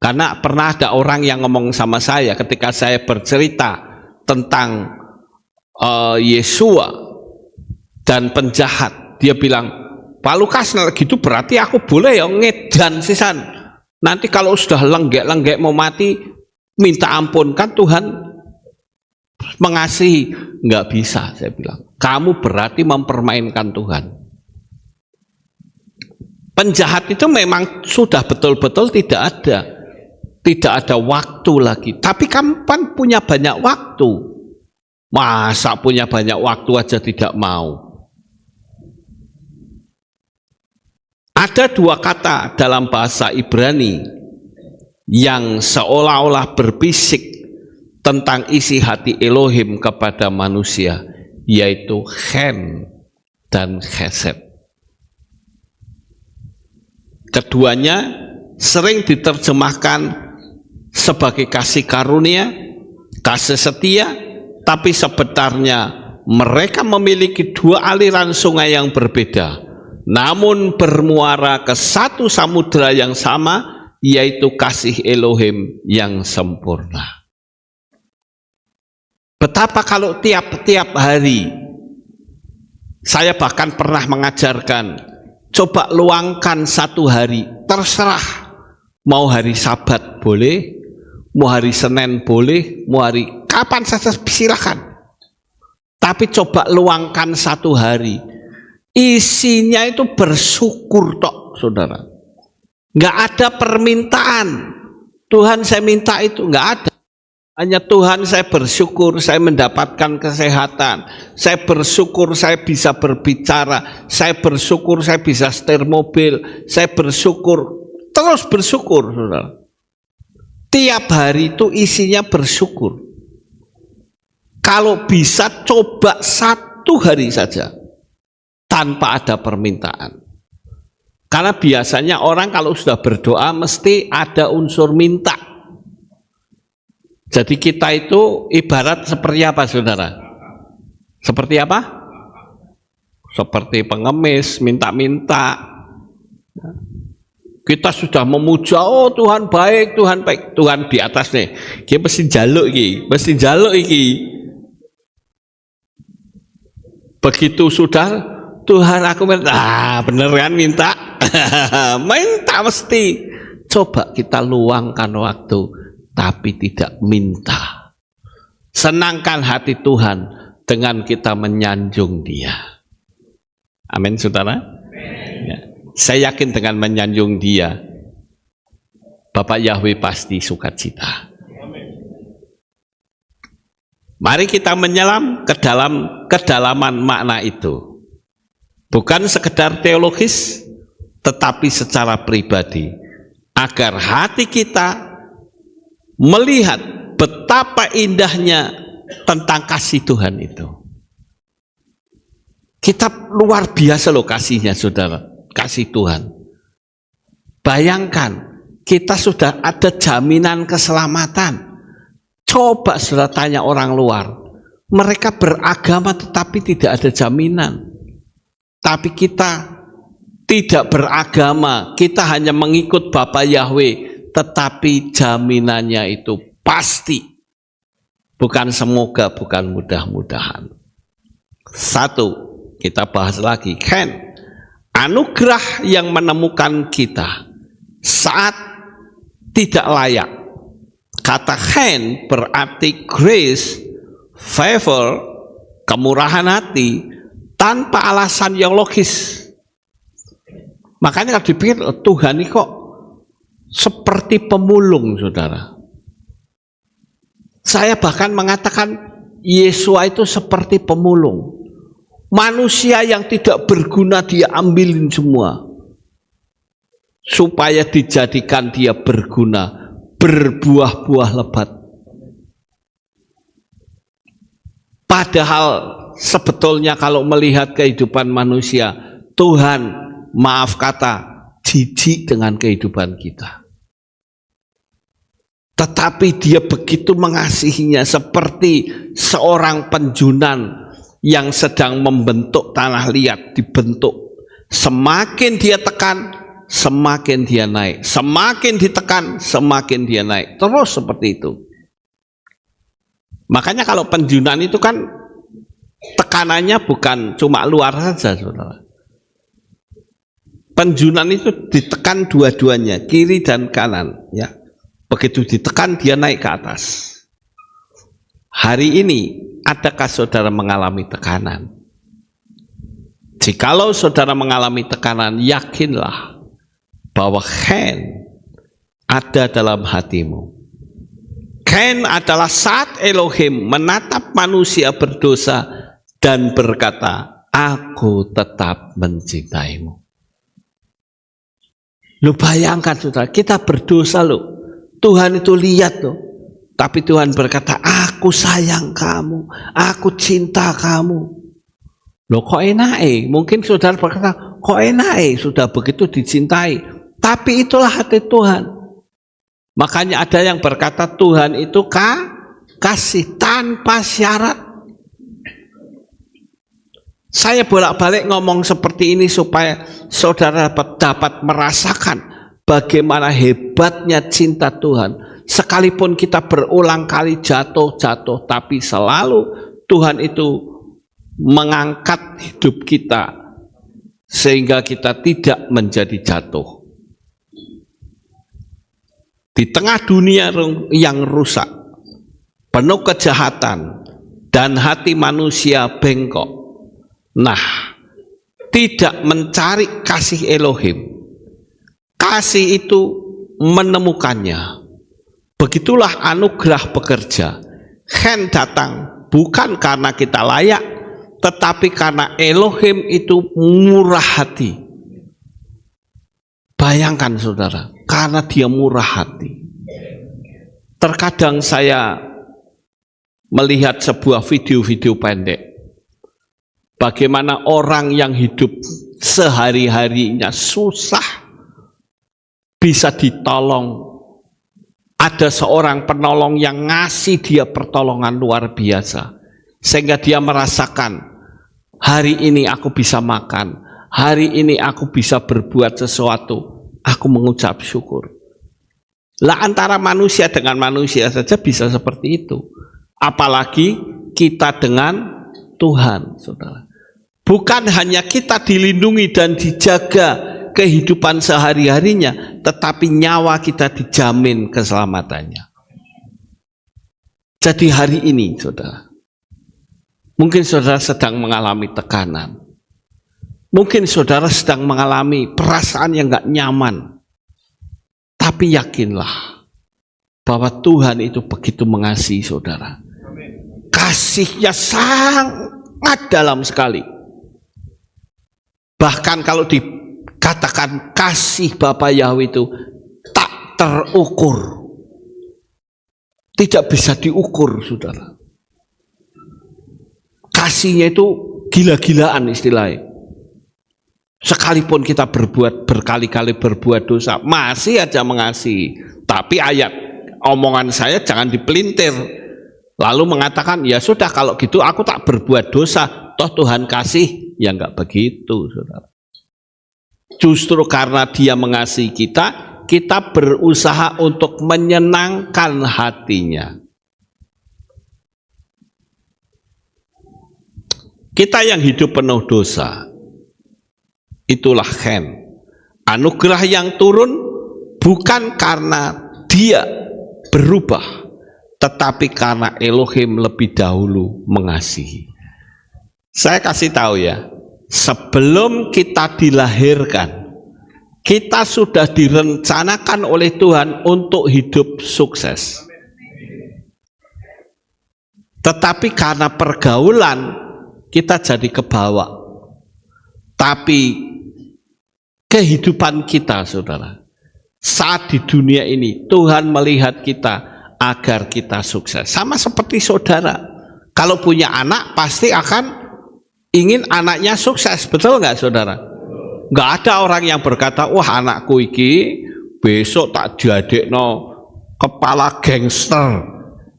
Karena pernah ada orang yang ngomong sama saya ketika saya bercerita tentang Yesua dan penjahat, dia bilang, Pak Lukas, gitu berarti aku boleh ya ngedan sisan. Nanti kalau sudah lenggek-lenggek mau mati, minta ampun, kan Tuhan mengasihi. Nggak bisa, saya bilang. Kamu berarti mempermainkan Tuhan. Penjahat itu memang sudah betul-betul tidak ada waktu lagi. Tapi kamu kan punya banyak waktu. Masa punya banyak waktu aja tidak mau? Ada dua kata dalam bahasa Ibrani yang seolah-olah berbisik tentang isi hati Elohim kepada manusia, yaitu chen dan chesed. Keduanya sering diterjemahkan sebagai kasih karunia, kasih setia, tapi sebenarnya mereka memiliki dua aliran sungai yang berbeda, namun bermuara ke satu samudera yang sama, yaitu kasih Elohim yang sempurna. Betapa kalau tiap-tiap hari, saya bahkan pernah mengajarkan, coba luangkan satu hari, terserah, mau hari Sabat boleh, mau hari Senin boleh, mau hari kapan saja silakan. Tapi coba luangkan satu hari, isinya itu bersyukur tok, saudara. Nggak ada permintaan, Tuhan saya minta itu, nggak ada. Hanya Tuhan saya bersyukur saya mendapatkan kesehatan, saya bersyukur saya bisa berbicara, saya bersyukur saya bisa setir mobil, saya bersyukur, terus bersyukur, saudara. Tiap hari itu isinya bersyukur. Kalau bisa coba satu hari saja tanpa ada permintaan. Karena biasanya orang kalau sudah berdoa mesti ada unsur minta. Jadi kita itu ibarat seperti apa, saudara? Seperti apa? Seperti pengemis, minta-minta. Kita sudah memuja, oh Tuhan baik, Tuhan baik, Tuhan di atas nih. Kita mesti jaluk iki. Begitu sudah, Tuhan aku minta, beneran minta, minta mesti. Coba kita luangkan waktu, tapi tidak minta. Senangkan hati Tuhan dengan kita menyanjung Dia. Amin, saudara. Ya. Saya yakin dengan menyanjung Dia, Bapak Yahweh pasti sukacita. Mari kita menyelam ke dalam kedalaman makna itu. Bukan sekedar teologis, tetapi secara pribadi. Agar hati kita melihat betapa indahnya tentang kasih Tuhan itu. Kita luar biasa loh kasihnya, saudara. Kasih Tuhan. Bayangkan, kita sudah ada jaminan keselamatan. Coba sudah tanya orang luar. Mereka beragama tetapi tidak ada jaminan. Tapi kita tidak beragama. Kita hanya mengikut Bapa Yahweh. Tetapi jaminannya itu pasti. Bukan semoga, bukan mudah-mudahan. Satu, kita bahas lagi. Anugerah yang menemukan kita saat tidak layak. Kata chen berarti grace, favor, kemurahan hati tanpa alasan yang logis. Makanya kalau dipikir Tuhan ini kok seperti pemulung, saudara. Saya bahkan mengatakan Yesus itu seperti pemulung. Manusia yang tidak berguna dia ambilin semua. Supaya dijadikan dia berguna, berbuah-buah lebat. Padahal sebetulnya kalau melihat kehidupan manusia, Tuhan maaf kata jijik dengan kehidupan kita. Tetapi dia begitu mengasihinya seperti seorang penjunan yang sedang membentuk tanah liat, dibentuk. Semakin dia tekan, semakin dia naik. Semakin ditekan, semakin dia naik. Terus seperti itu. Makanya kalau penjunan itu kan tekanannya bukan cuma luar saja, saudara. Penjunan itu ditekan dua-duanya, kiri dan kanan. Ya. Begitu ditekan, dia naik ke atas. Hari ini, adakah saudara mengalami tekanan? Jikalau saudara mengalami tekanan, yakinlah bahwa chen ada dalam hatimu. Chen adalah saat Elohim menatap manusia berdosa dan berkata, aku tetap mencintaimu. Lu bayangkan saudara, kita berdosa loh. Tuhan itu lihat loh. Tapi Tuhan berkata, aku sayang kamu, aku cinta kamu. Loh kok enak Mungkin saudara berkata, kok enak sudah begitu dicintai. Tapi itulah hati Tuhan. Makanya ada yang berkata Tuhan itu kasih tanpa syarat. Saya bolak-balik ngomong seperti ini supaya saudara dapat merasakan bagaimana hebatnya cinta Tuhan. Sekalipun kita berulang kali jatuh, tapi selalu Tuhan itu mengangkat hidup kita sehingga kita tidak menjadi jatuh. Di tengah dunia yang rusak, penuh kejahatan, dan hati manusia bengkok. Nah, tidak mencari kasih Elohim. Kasih itu menemukannya. Begitulah anugerah bekerja. Chen datang bukan karena kita layak, tetapi karena Elohim itu murah hati. Bayangkan saudara, karena dia murah hati. Terkadang saya melihat sebuah video-video pendek. Bagaimana orang yang hidup sehari-harinya susah bisa ditolong. Ada seorang penolong yang ngasih dia pertolongan luar biasa. Sehingga dia merasakan, hari ini aku bisa makan, hari ini aku bisa berbuat sesuatu, aku mengucap syukur. Lah antara manusia dengan manusia saja bisa seperti itu. Apalagi kita dengan Tuhan, saudara. Bukan hanya kita dilindungi dan dijaga kehidupan sehari-harinya, tetapi nyawa kita dijamin keselamatannya. Jadi hari ini, saudara, mungkin saudara sedang mengalami tekanan. Mungkin saudara sedang mengalami perasaan yang gak nyaman. Tapi yakinlah bahwa Tuhan itu begitu mengasihi saudara. Kasihnya sangat dalam sekali. Bahkan kalau dikatakan kasih Bapa Yahweh itu tak terukur. Tidak bisa diukur, saudara. Kasihnya itu gila-gilaan istilahnya. Sekalipun kita berkali-kali berbuat dosa, masih aja mengasihi. Tapi ayat omongan saya jangan dipelintir. Lalu mengatakan, ya sudah kalau gitu aku tak berbuat dosa, toh Tuhan kasih. Ya enggak begitu, saudara. Justru karena Dia mengasihi kita, kita berusaha untuk menyenangkan hatinya. Kita yang hidup penuh dosa, itulah khen. Anugerah yang turun bukan karena Dia berubah, tetapi karena Elohim lebih dahulu mengasihi. Saya kasih tahu ya, sebelum kita dilahirkan, kita sudah direncanakan oleh Tuhan untuk hidup sukses. Tetapi karena pergaulan, kita jadi kebawa. Tapi kehidupan kita, saudara, saat di dunia ini Tuhan melihat kita agar kita sukses. Sama seperti saudara, kalau punya anak pasti akan ingin anaknya sukses, betul nggak saudara? Nggak ada orang yang berkata, wah anakku iki besok tak jadekno kepala gangster.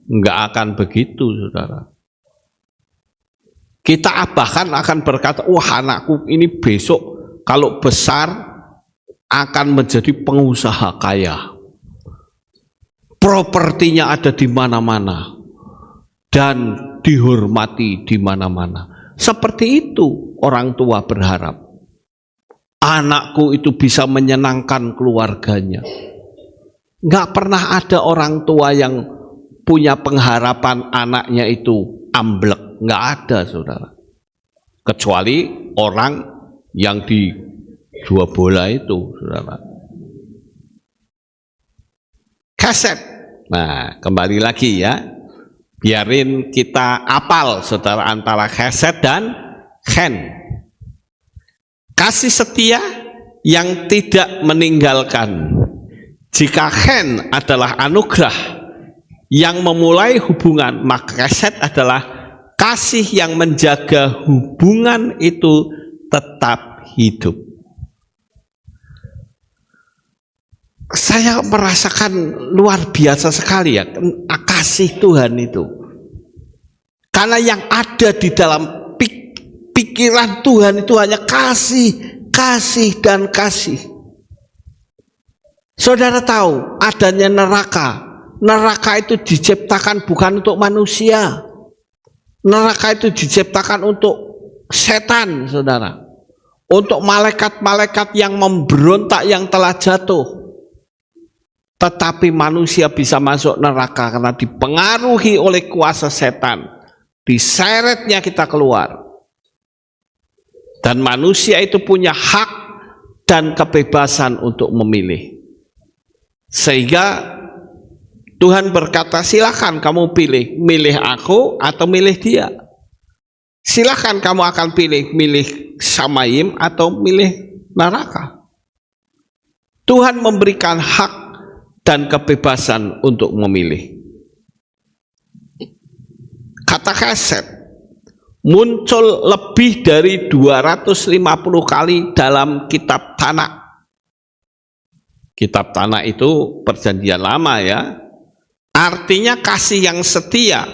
Nggak akan begitu, saudara. Kita bahkan akan berkata, wah anakku ini besok kalau besar akan menjadi pengusaha kaya. Propertinya ada di mana-mana dan dihormati di mana-mana. Seperti itu orang tua berharap. Anakku itu bisa menyenangkan keluarganya. Nggak pernah ada orang tua yang punya pengharapan anaknya itu amblek. Nggak ada, saudara. Kecuali orang yang di dua bola itu, saudara. Kaset. Nah, kembali lagi ya. Biarin kita apal, saudara, antara kaset dan khen. Kasih setia yang tidak meninggalkan. Jika khen adalah anugerah yang memulai hubungan, maka kaset adalah kasih yang menjaga hubungan itu tetap hidup. Saya merasakan luar biasa sekali ya kasih Tuhan itu. Karena yang ada di dalam pikiran Tuhan itu hanya kasih, kasih, dan kasih. Saudara tahu adanya neraka. Neraka itu diciptakan bukan untuk manusia. Neraka itu diciptakan untuk setan, saudara. Untuk malaikat-malaikat yang memberontak yang telah jatuh. Tetapi manusia bisa masuk neraka karena dipengaruhi oleh kuasa setan. Diseretnya kita keluar. Dan manusia itu punya hak dan kebebasan untuk memilih. Sehingga Tuhan berkata, silakan kamu pilih, milih aku atau milih dia. Silakan kamu akan pilih, milih Samayim atau milih neraka. Tuhan memberikan hak dan kebebasan untuk memilih. Kata kaset muncul lebih dari 250 kali dalam kitab Tanakh. Kitab Tanakh itu perjanjian lama ya. Artinya kasih yang setia,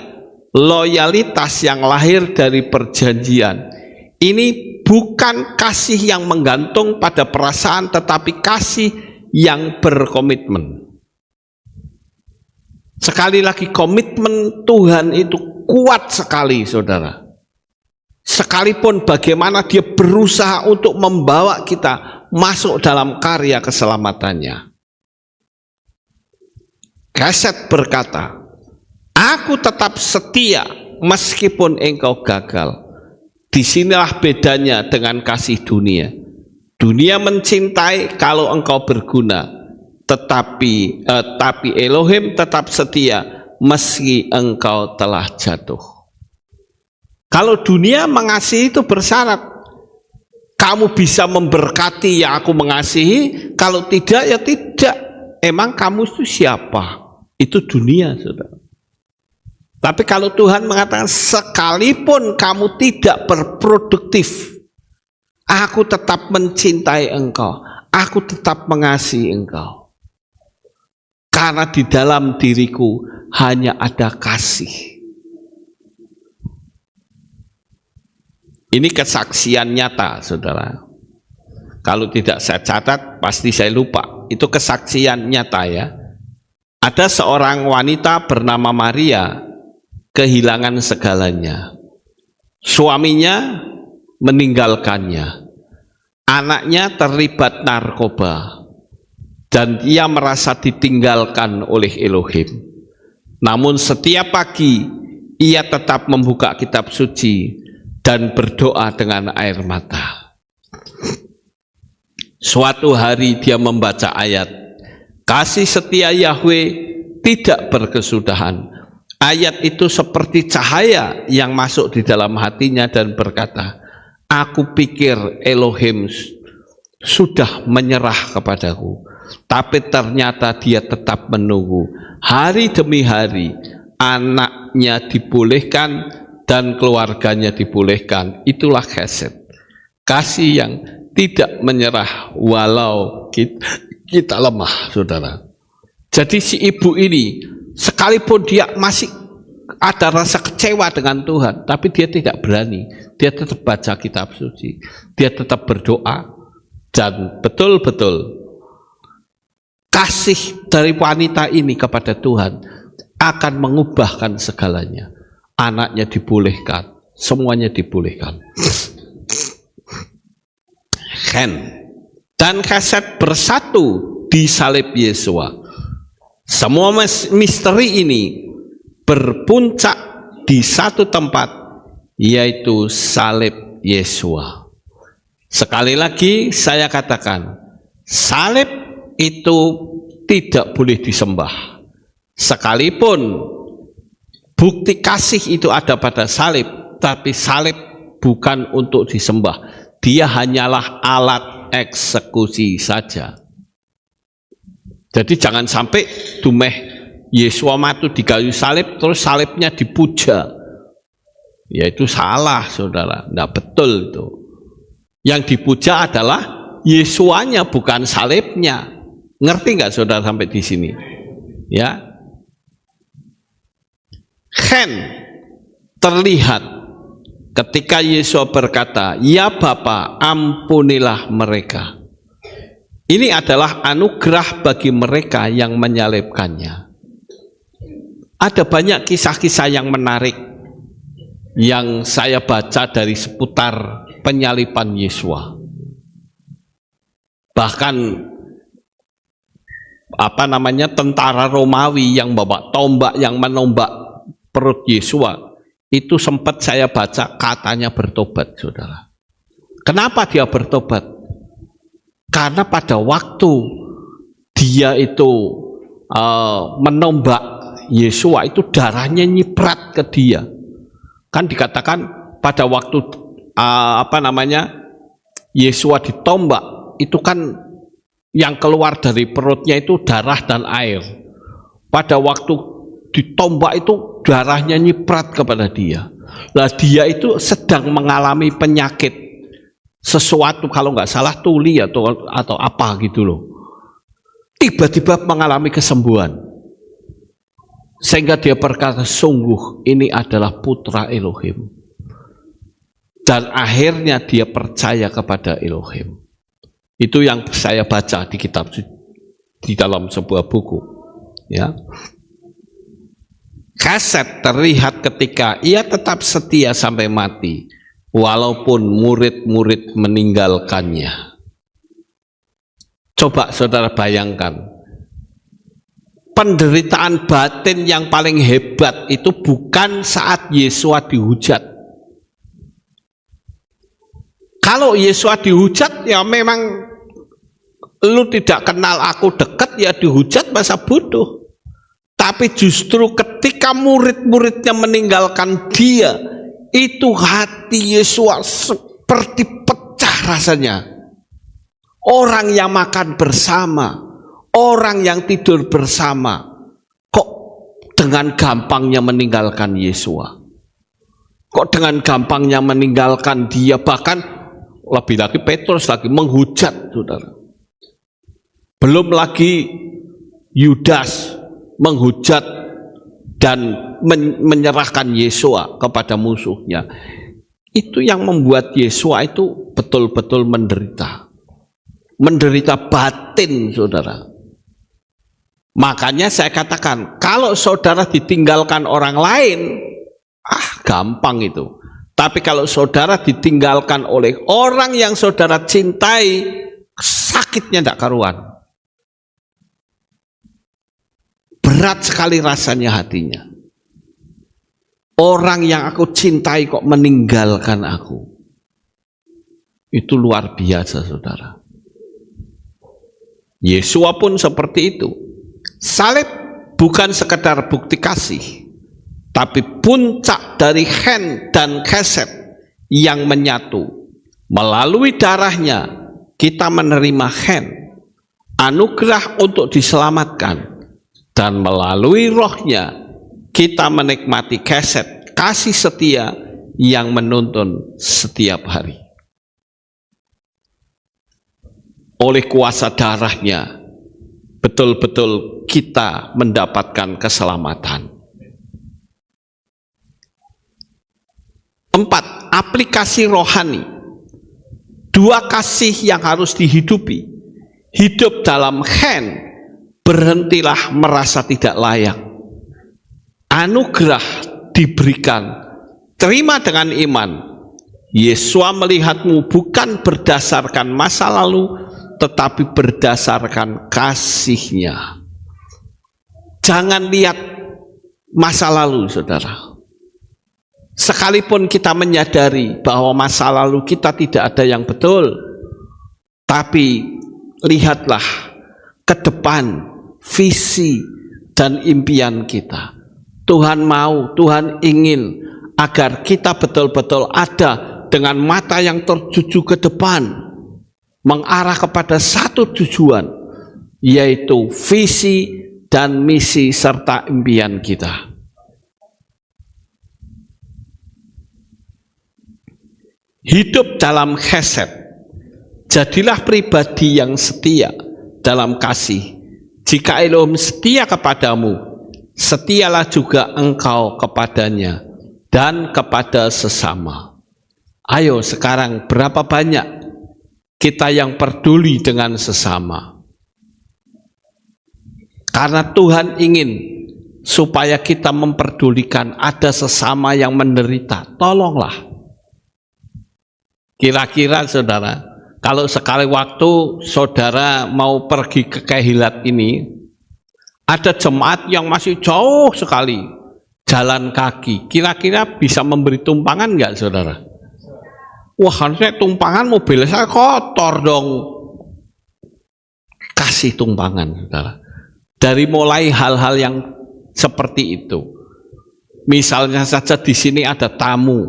loyalitas yang lahir dari perjanjian. Ini bukan kasih yang menggantung pada perasaan, tetapi kasih yang berkomitmen. Sekali lagi, komitmen Tuhan itu kuat sekali, saudara. Sekalipun bagaimana dia berusaha untuk membawa kita masuk dalam karya keselamatannya. Keset berkata, aku tetap setia meskipun engkau gagal. Disinilah bedanya dengan kasih dunia. Dunia mencintai kalau engkau berguna, tapi Elohim tetap setia meski engkau telah jatuh. Kalau dunia mengasihi itu bersyarat, kamu bisa memberkati yang aku mengasihi, kalau tidak ya tidak. Emang kamu itu siapa? Itu dunia, saudara. Tapi kalau Tuhan mengatakan sekalipun kamu tidak berproduktif, aku tetap mencintai engkau, aku tetap mengasihi engkau. Karena di dalam diriku hanya ada kasih. Ini kesaksian nyata, saudara. Kalau tidak saya catat, pasti saya lupa. Itu kesaksian nyata ya. Ada seorang wanita bernama Maria, kehilangan segalanya. Suaminya meninggalkannya. Anaknya terlibat narkoba. Dan ia merasa ditinggalkan oleh Elohim. Namun setiap pagi, ia tetap membuka kitab suci dan berdoa dengan air mata. Suatu hari dia membaca ayat, kasih setia Yahweh tidak berkesudahan. Ayat itu seperti cahaya yang masuk di dalam hatinya dan berkata, aku pikir Elohim sudah menyerah kepadaku, tapi ternyata dia tetap menunggu. Hari demi hari anaknya dibolehkan dan keluarganya dibolehkan. Itulah Chesed, kasih yang tidak menyerah walau kita lemah, saudara. Jadi si ibu ini, sekalipun dia masih ada rasa kecewa dengan Tuhan, tapi dia tidak berani. Dia tetap baca kitab suci, dia tetap berdoa, dan betul-betul kasih dari wanita ini kepada Tuhan akan mengubahkan segalanya. Anaknya dibolehkan, semuanya dibolehkan. Chen dan Chesed bersatu di salib Yesua. Semua misteri ini berpuncak di satu tempat, yaitu salib Yesua. Sekali lagi saya katakan, salib itu tidak boleh disembah. Sekalipun bukti kasih itu ada pada salib, tapi salib bukan untuk disembah. Dia hanyalah alat eksekusi saja. Jadi jangan sampai dumeh Yesua mati di kayu salib terus salibnya dipuja. Ya itu salah, saudara. Tidak betul itu. Yang dipuja adalah Yesuanya, bukan salibnya. Ngerti nggak saudara sampai di sini? Ya. Chen terlihat ketika Yesus berkata, ya Bapa, ampunilah mereka. Ini adalah anugerah bagi mereka yang menyalibkannya. Ada banyak kisah-kisah yang menarik yang saya baca dari seputar penyaliban Yesua. Bahkan tentara Romawi yang bawa tombak yang menombak perut Yesua, itu sempat saya baca katanya bertobat, saudara. Kenapa dia bertobat? Karena pada waktu dia itu menombak Yesua, itu darahnya nyiprat ke dia. Kan dikatakan pada waktu Yesua ditombak, itu kan yang keluar dari perutnya itu darah dan air. Pada waktu ditombak itu darahnya nyiprat kepada dia. Nah, dia itu sedang mengalami penyakit sesuatu, kalau nggak salah tuli atau apa gitu loh. Tiba-tiba mengalami kesembuhan, sehingga dia berkata, sungguh ini adalah putra Elohim. dan akhirnya dia percaya kepada Elohim. Itu yang saya baca di kitab, di dalam sebuah buku, ya. Keset terlihat ketika ia tetap setia sampai mati, walaupun murid-murid meninggalkannya. Coba saudara bayangkan, penderitaan batin yang paling hebat itu bukan saat Yesua dihujat. Kalau Yesua dihujat, ya memang lu tidak kenal aku dekat, ya dihujat masa bodoh. Tapi justru ketika murid-muridnya meninggalkan dia, itu hati Yesua seperti pecah rasanya. Orang yang makan bersama, orang yang tidur bersama, kok dengan gampangnya meninggalkan Yesua? Kok dengan gampangnya meninggalkan dia? Bahkan lebih lagi Petrus lagi menghujat, saudara. Belum lagi Yudas menghujat dan menyerahkan Yesua kepada musuhnya. Itu yang membuat Yesua itu betul-betul menderita. Menderita batin, saudara. Makanya saya katakan, kalau saudara ditinggalkan orang lain, gampang itu. Tapi kalau saudara ditinggalkan oleh orang yang saudara cintai, sakitnya tidak karuan. Berat sekali rasanya hatinya. Orang yang aku cintai kok meninggalkan aku. Itu luar biasa, saudara. Yesua pun seperti itu. Salib bukan sekedar bukti kasih, tapi puncak dari Chen dan Keset yang menyatu. Melalui darahnya kita menerima Chen, anugerah untuk diselamatkan. Dan melalui rohnya kita menikmati Keset, kasih setia yang menuntun setiap hari. Oleh kuasa darahnya betul-betul kita mendapatkan keselamatan. 4. Aplikasi rohani. 2 kasih yang harus dihidupi. Hidup dalam Chen, berhentilah merasa tidak layak. Anugerah diberikan, terima dengan iman. Yesua melihatmu bukan berdasarkan masa lalu, tetapi berdasarkan kasih-Nya. Jangan lihat masa lalu, saudara. Sekalipun kita menyadari bahwa masa lalu kita tidak ada yang betul, tapi lihatlah ke depan, visi dan impian kita. Tuhan mau, Tuhan ingin agar kita betul-betul ada dengan mata yang tertuju ke depan, mengarah kepada satu tujuan, yaitu visi dan misi serta impian kita. Hidup dalam Keset. Jadilah pribadi yang setia dalam kasih. Jika Elohim setia kepadamu, setialah juga engkau kepadanya dan kepada sesama. Ayo sekarang, berapa banyak kita yang peduli dengan sesama? Karena Tuhan ingin supaya kita memperdulikan ada sesama yang menderita. Tolonglah. Kira-kira saudara, kalau sekali waktu saudara mau pergi ke Kehilat ini, ada jemaat yang masih jauh sekali jalan kaki, kira-kira bisa memberi tumpangan nggak, saudara? Wah, harusnya tumpangan, mobil saya kotor dong. Kasih tumpangan, saudara. Dari mulai hal-hal yang seperti itu. Misalnya saja di sini ada tamu,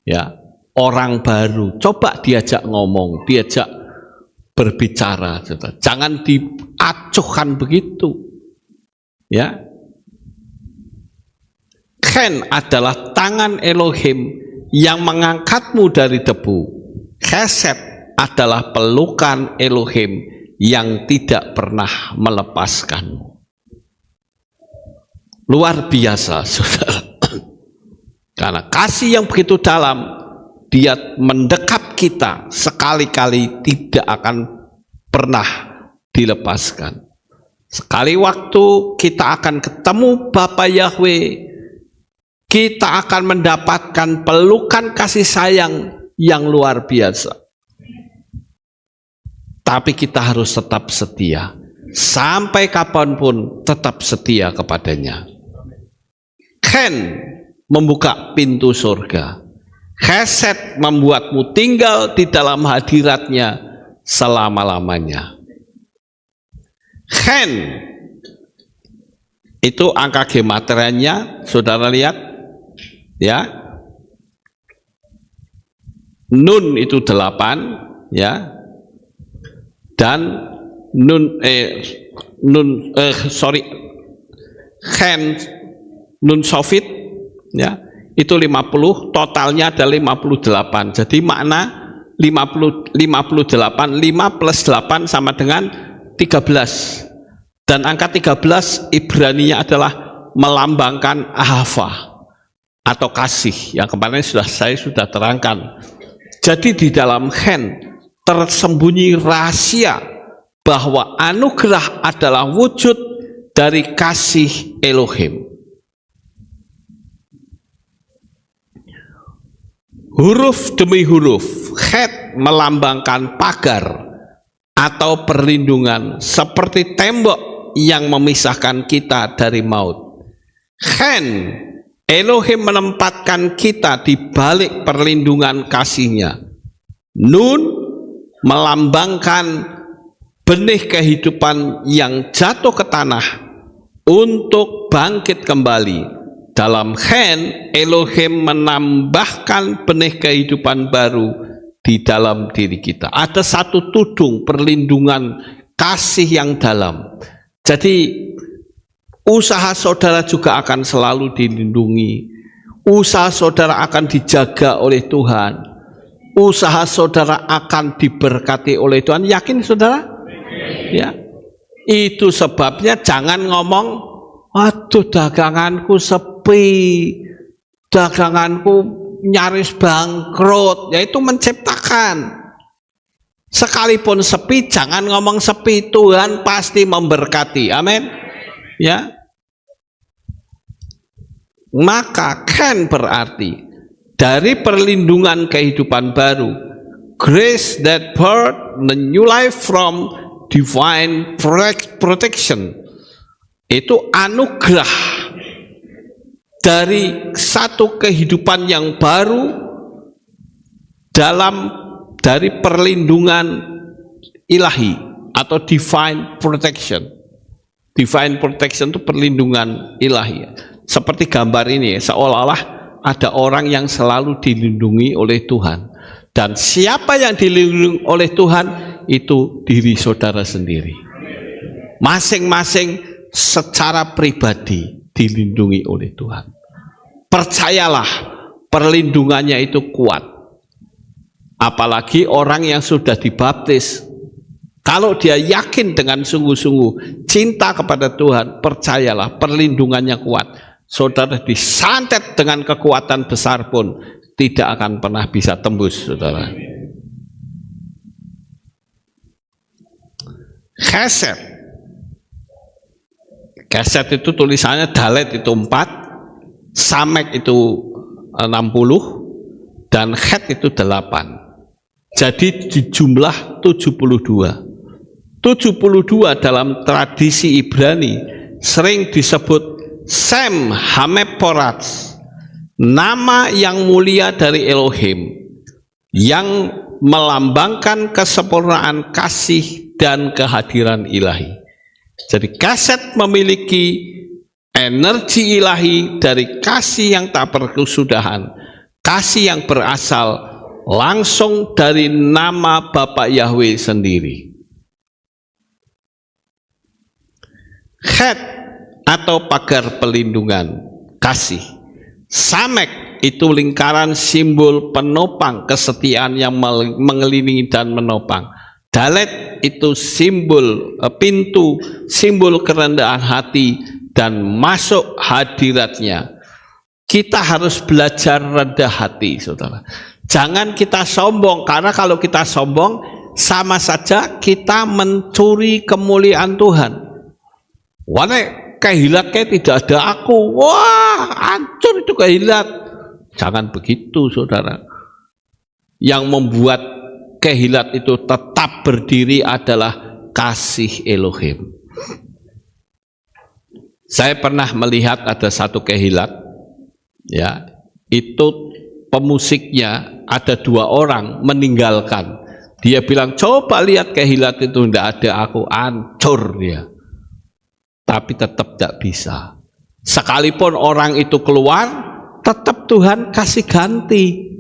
ya, orang baru, coba diajak ngomong, diajak berbicara, saudara. Jangan diacuhkan begitu, ya. Chen adalah tangan Elohim yang mengangkatmu dari debu. Keset adalah pelukan Elohim yang tidak pernah melepaskanmu. Luar biasa, saudara. Karena kasih yang begitu dalam Dia mendekap kita sekali-kali, tidak akan pernah dilepaskan. Sekali waktu kita akan ketemu Bapa Yahweh, kita akan mendapatkan pelukan kasih sayang yang luar biasa. Tapi kita harus tetap setia. Sampai kapanpun tetap setia kepadanya. Chen membuka pintu surga. Chesed membuatmu tinggal di dalam hadiratnya selama-lamanya. Chen itu angka gematrianya, saudara lihat ya. Nun itu 8 ya. Dan Chen Nun Sofit ya, itu 50, totalnya ada 58. Jadi makna 58, 5 plus 8 sama dengan 13. Dan angka 13 Ibraninya adalah melambangkan ahava atau kasih, yang kemarin saya sudah terangkan. Jadi di dalam Chen tersembunyi rahasia bahwa anugerah adalah wujud dari kasih Elohim. Huruf demi huruf, Chet melambangkan pagar atau perlindungan seperti tembok yang memisahkan kita dari maut. Chen, Elohim menempatkan kita di balik perlindungan kasih-Nya. Nun melambangkan benih kehidupan yang jatuh ke tanah untuk bangkit kembali. Dalam Chen, Elohim menambahkan benih kehidupan baru di dalam diri kita. Ada satu tudung perlindungan kasih yang dalam. Jadi usaha saudara juga akan selalu dilindungi. Usaha saudara akan dijaga oleh Tuhan. Usaha saudara akan diberkati oleh Tuhan. Yakin saudara? Ya. Itu sebabnya jangan ngomong, waduh daganganku sepi, daganganku nyaris bangkrut. Yaitu menciptakan. Sekalipun sepi, jangan ngomong sepi, Tuhan pasti memberkati. Amin. Ya. Maka Chen berarti dari perlindungan kehidupan baru, grace that birth the new life from divine protection. Itu anugerah dari satu kehidupan yang baru dari perlindungan ilahi atau divine protection. Divine protection itu perlindungan ilahi. Seperti gambar ini, seolah-olah ada orang yang selalu dilindungi oleh Tuhan. Dan siapa yang dilindungi oleh Tuhan itu diri saudara sendiri. Masing-masing secara pribadi dilindungi oleh Tuhan. Percayalah, perlindungannya itu kuat. Apalagi orang yang sudah dibaptis. Kalau dia yakin dengan sungguh-sungguh cinta kepada Tuhan, percayalah perlindungannya kuat. Saudara disantet dengan kekuatan besar pun tidak akan pernah bisa tembus, saudara. Chesed. Chesed itu tulisannya Dalet itu 4, Samek itu 60, dan Chet itu 8. Jadi di jumlah 72. 72 dalam tradisi Ibrani sering disebut Sem Hameporat, nama yang mulia dari Elohim yang melambangkan kesempurnaan kasih dan kehadiran ilahi. Jadi Chesed memiliki energi ilahi dari kasih yang tak berkesudahan, kasih yang berasal langsung dari nama Bapa Yahweh sendiri. Chet atau pagar pelindungan kasih. Samek itu lingkaran simbol penopang kesetiaan yang mengelilingi dan menopang. Dalet itu simbol pintu, simbol kerendahan hati dan masuk hadiratnya. Kita harus belajar rendah hati, saudara. Jangan kita sombong, karena kalau kita sombong sama saja kita mencuri kemuliaan Tuhan. Wah, kehilat kayak tidak ada aku, wah hancur itu kehilat. Jangan begitu, saudara. Yang membuat kehilat itu tetap berdiri adalah kasih Elohim. Saya pernah melihat ada satu kehilat, ya, itu pemusiknya ada 2 orang meninggalkan. Dia bilang, coba lihat kehilat itu, tidak ada aku, hancur dia. Tapi tetap tidak bisa. Sekalipun orang itu keluar, tetap Tuhan kasih ganti.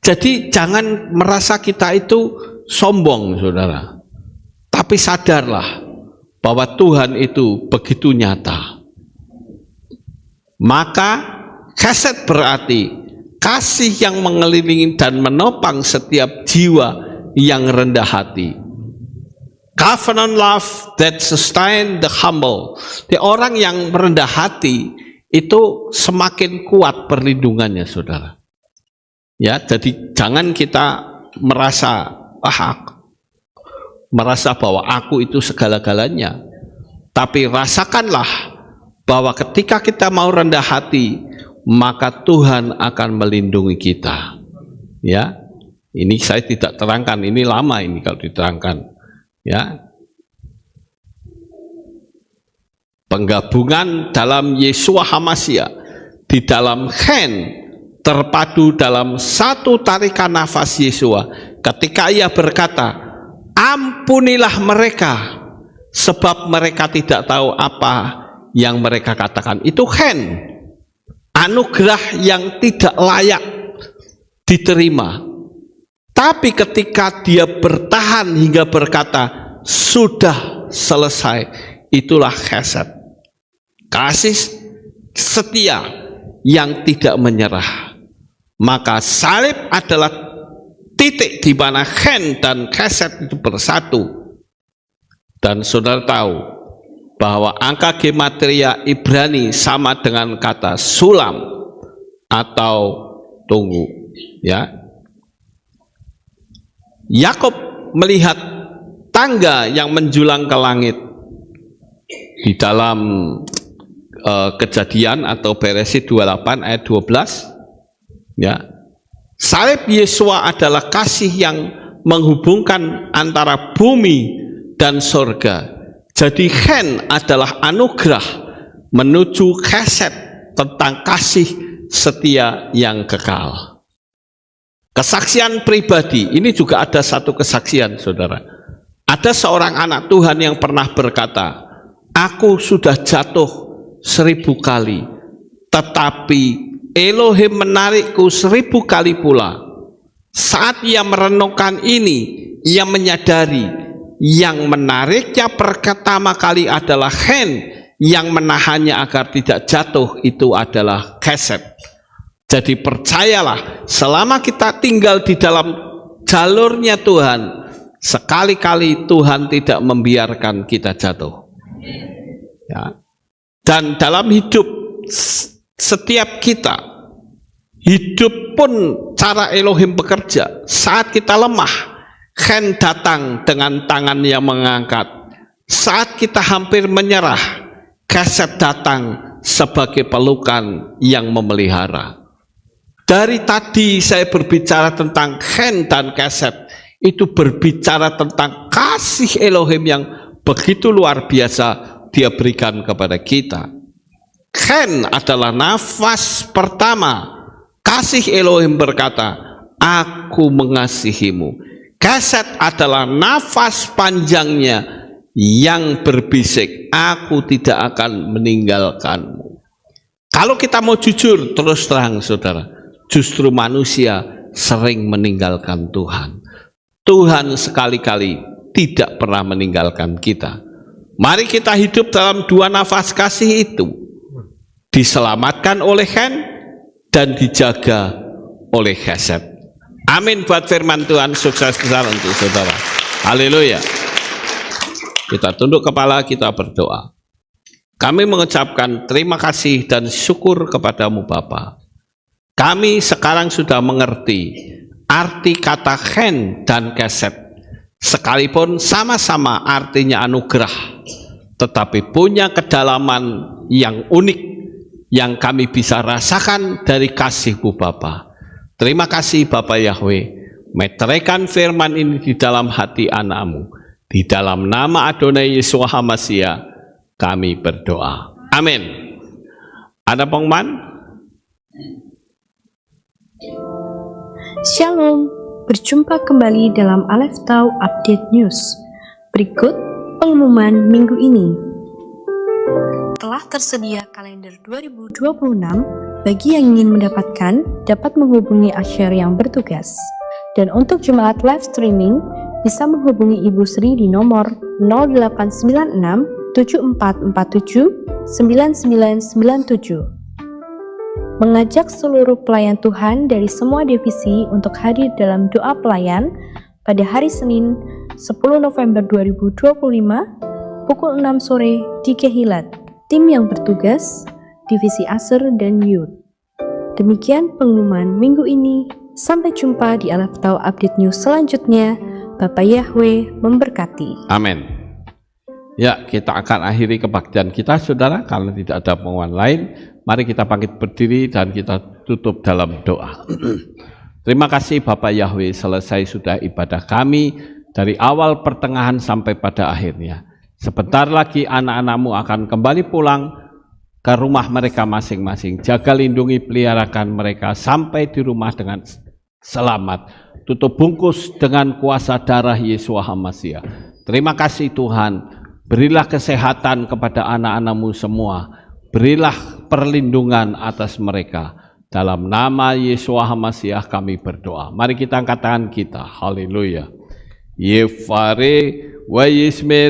Jadi jangan merasa kita itu sombong, saudara. Tapi sadarlah bahwa Tuhan itu begitu nyata. Maka chesed berarti kasih yang mengelilingi dan menopang setiap jiwa yang rendah hati. Covenant love that sustain the humble. Di orang yang rendah hati itu semakin kuat perlindungannya, saudara. Ya, jadi jangan kita merasa bahwa aku itu segala-galanya. Tapi rasakanlah bahwa ketika kita mau rendah hati, maka Tuhan akan melindungi kita. Ya, ini saya tidak terangkan, ini lama ini kalau diterangkan. Ya, penggabungan dalam Yeshua HaMashiach di dalam Chen terpadu dalam satu tarikan nafas Yeshua ketika ia berkata, ampunilah mereka sebab mereka tidak tahu apa yang mereka katakan. Itu Chen, anugerah yang tidak layak diterima. Tapi ketika dia bertahan hingga berkata, sudah selesai, itulah chesed. Kasih setia yang tidak menyerah. Maka salib adalah titik di mana chen dan chesed itu bersatu. Dan saudara tahu bahwa angka gematria Ibrani sama dengan kata sulam atau tunggu, ya. Yakub melihat tangga yang menjulang ke langit di dalam Kejadian atau Beresit 28 ayat 12, ya. Salib Yeshua adalah kasih yang menghubungkan antara bumi dan sorga. Jadi Chen adalah anugerah menuju chesed tentang kasih setia yang kekal. Kesaksian pribadi, ini juga ada satu kesaksian, saudara. Ada seorang anak Tuhan yang pernah berkata, aku sudah jatuh 1000 kali, tetapi Elohim menarikku 1000 kali pula. Saat ia merenungkan ini, ia menyadari yang menariknya pertama kali adalah Chen, yang menahannya agar tidak jatuh itu adalah chesed. Jadi percayalah, selama kita tinggal di dalam jalurnya Tuhan, sekali-kali Tuhan tidak membiarkan kita jatuh. Ya. Dan dalam hidup setiap kita, hidup pun cara Elohim bekerja. Saat kita lemah, Chen datang dengan tangan yang mengangkat. Saat kita hampir menyerah, chesed datang sebagai pelukan yang memelihara. Dari tadi saya berbicara tentang Chen dan chesed, itu berbicara tentang kasih Elohim yang begitu luar biasa dia berikan kepada kita. Chen adalah nafas pertama. Kasih Elohim berkata, aku mengasihimu. Chesed adalah nafas panjangnya yang berbisik, aku tidak akan meninggalkanmu. Kalau kita mau jujur, terus terang saudara, justru manusia sering meninggalkan Tuhan. Tuhan sekali-kali tidak pernah meninggalkan kita. Mari kita hidup dalam 2 nafas kasih itu. Diselamatkan oleh Chen dan dijaga oleh chesed. Amin buat firman Tuhan. Sukses besar untuk saudara. Haleluya. Kita tunduk kepala, kita berdoa. Kami mengucapkan terima kasih dan syukur kepadamu Bapa. Kami sekarang sudah mengerti arti kata khen dan keset, sekalipun sama-sama artinya anugerah, tetapi punya kedalaman yang unik yang kami bisa rasakan dari kasih-Mu Bapa. Terima kasih Bapa Yahweh, meteraikan firman ini di dalam hati anak-Mu. Di dalam nama Adonai Yeshua HaMashiach kami berdoa. Amin. Ada pengumuman? Shalom, berjumpa kembali dalam Aleph Tau Update News. Berikut pengumuman minggu ini. Telah tersedia kalender 2026 bagi yang ingin mendapatkan dapat menghubungi Asher yang bertugas. Dan untuk jemaat live streaming bisa menghubungi Ibu Sri di nomor 0896 7447 9997. Mengajak seluruh pelayan Tuhan dari semua divisi untuk hadir dalam doa pelayan pada hari Senin 10 November 2025 pukul 6 sore di Kehilat. Tim yang bertugas, Divisi Aser dan Youth. Demikian pengumuman minggu ini. Sampai jumpa di Aleph Tau Update News selanjutnya. Bapak Yahweh memberkati. Amin. Ya, kita akan akhiri kebaktian kita, saudara. Kalau tidak ada pengumuman lain, mari kita bangkit berdiri dan kita tutup dalam doa. Terima kasih Bapak Yahweh, selesai sudah ibadah kami dari awal pertengahan sampai pada akhirnya. Sebentar lagi anak-anak-Mu akan kembali pulang ke rumah mereka masing-masing. Jaga, lindungi, peliharakan mereka sampai di rumah dengan selamat. Tutup bungkus dengan kuasa darah Yeshua HaMashiach. Terima kasih Tuhan. Berilah kesehatan kepada anak-anak-Mu semua. Berilah perlindungan atas mereka. Dalam nama Yeshua HaMashiach kami berdoa. Mari kita angkat tangan kita. Haleluya. Yefare wa yismereka.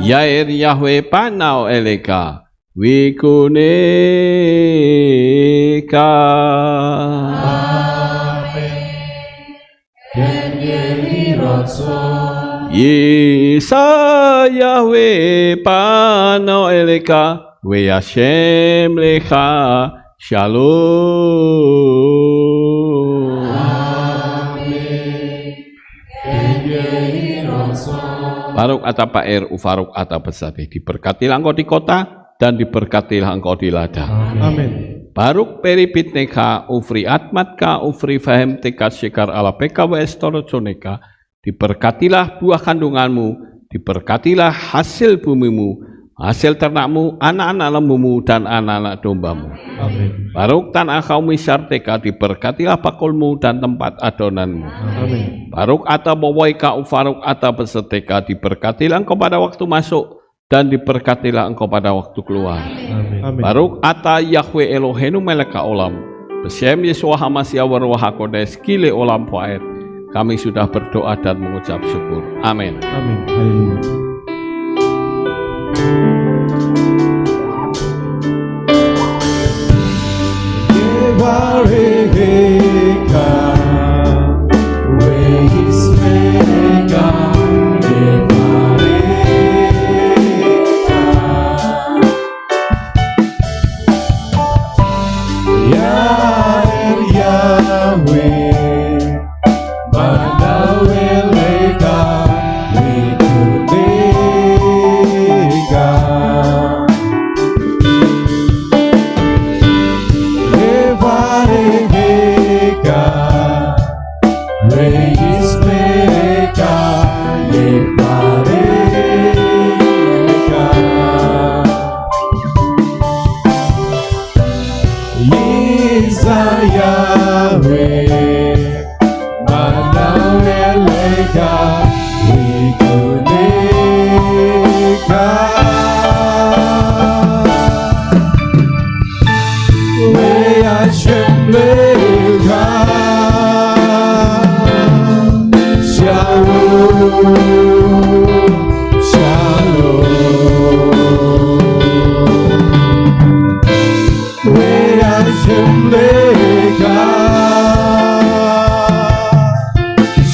Yair Yahweh panau eleka wikuneka. Yisa Yahweh panau eleka we Hashem lecha shalom. Baruk ata Paer ufaruk ata besade, diberkatilah engkau di kota dan diberkatilah engkau di ladang. Amin. Baruk peripitneka ufri atmatka ufri fahem teka syekar ala peka wa estorozoneka, diberkatilah buah kandunganmu, diberkatilah hasil bumimu, hasil ternakmu, anak-anak lembumu dan anak-anak dombamu. Amin. Baruk tanah kaum misarteka, diberkatilah pakulmu dan tempat adonanmu. Amin. Baruk ata bawaika ufaruk ata beseteka, diberkatilah engkau pada waktu masuk dan diberkatilah engkau pada waktu keluar. Amin. Baruk ata Yahweh Eloheinu meleka olam, Besem Yeshua HaMashiach waruah hakodes kile olam poet. Kami sudah berdoa dan mengucap syukur. Amin. Amin. Haleluya.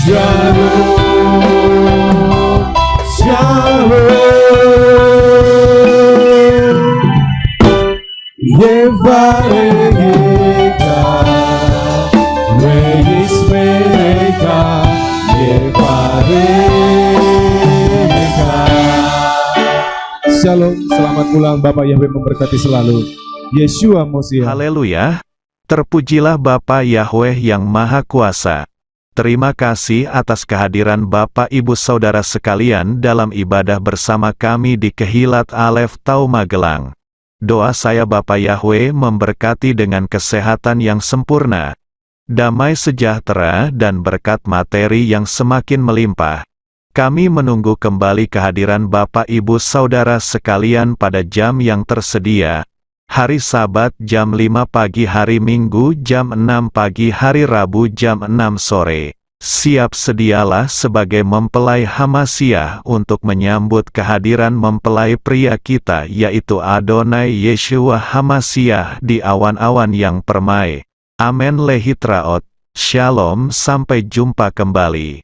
Shalom. Yevarega, Reis mereka, Yevarega. Shalom, selamat pulang. Bapak Yahweh memberkati selalu. Yeshua Mosiah. Haleluya. Terpujilah Bapa Yahweh yang Maha Kuasa. Terima kasih atas kehadiran Bapak Ibu Saudara sekalian dalam ibadah bersama kami di Kehilat Alef Tau Magelang. Doa saya Bapa Yahweh memberkati dengan kesehatan yang sempurna, damai sejahtera dan berkat materi yang semakin melimpah. Kami menunggu kembali kehadiran Bapak Ibu Saudara sekalian pada jam yang tersedia. Hari Sabat jam 5 pagi, hari Minggu jam 6 pagi, hari Rabu jam 6 sore. Siap sedialah sebagai mempelai Hamasiah untuk menyambut kehadiran mempelai pria kita yaitu Adonai Yeshua Hamasiah di awan-awan yang permai. Amen lehitraot. Shalom, sampai jumpa kembali.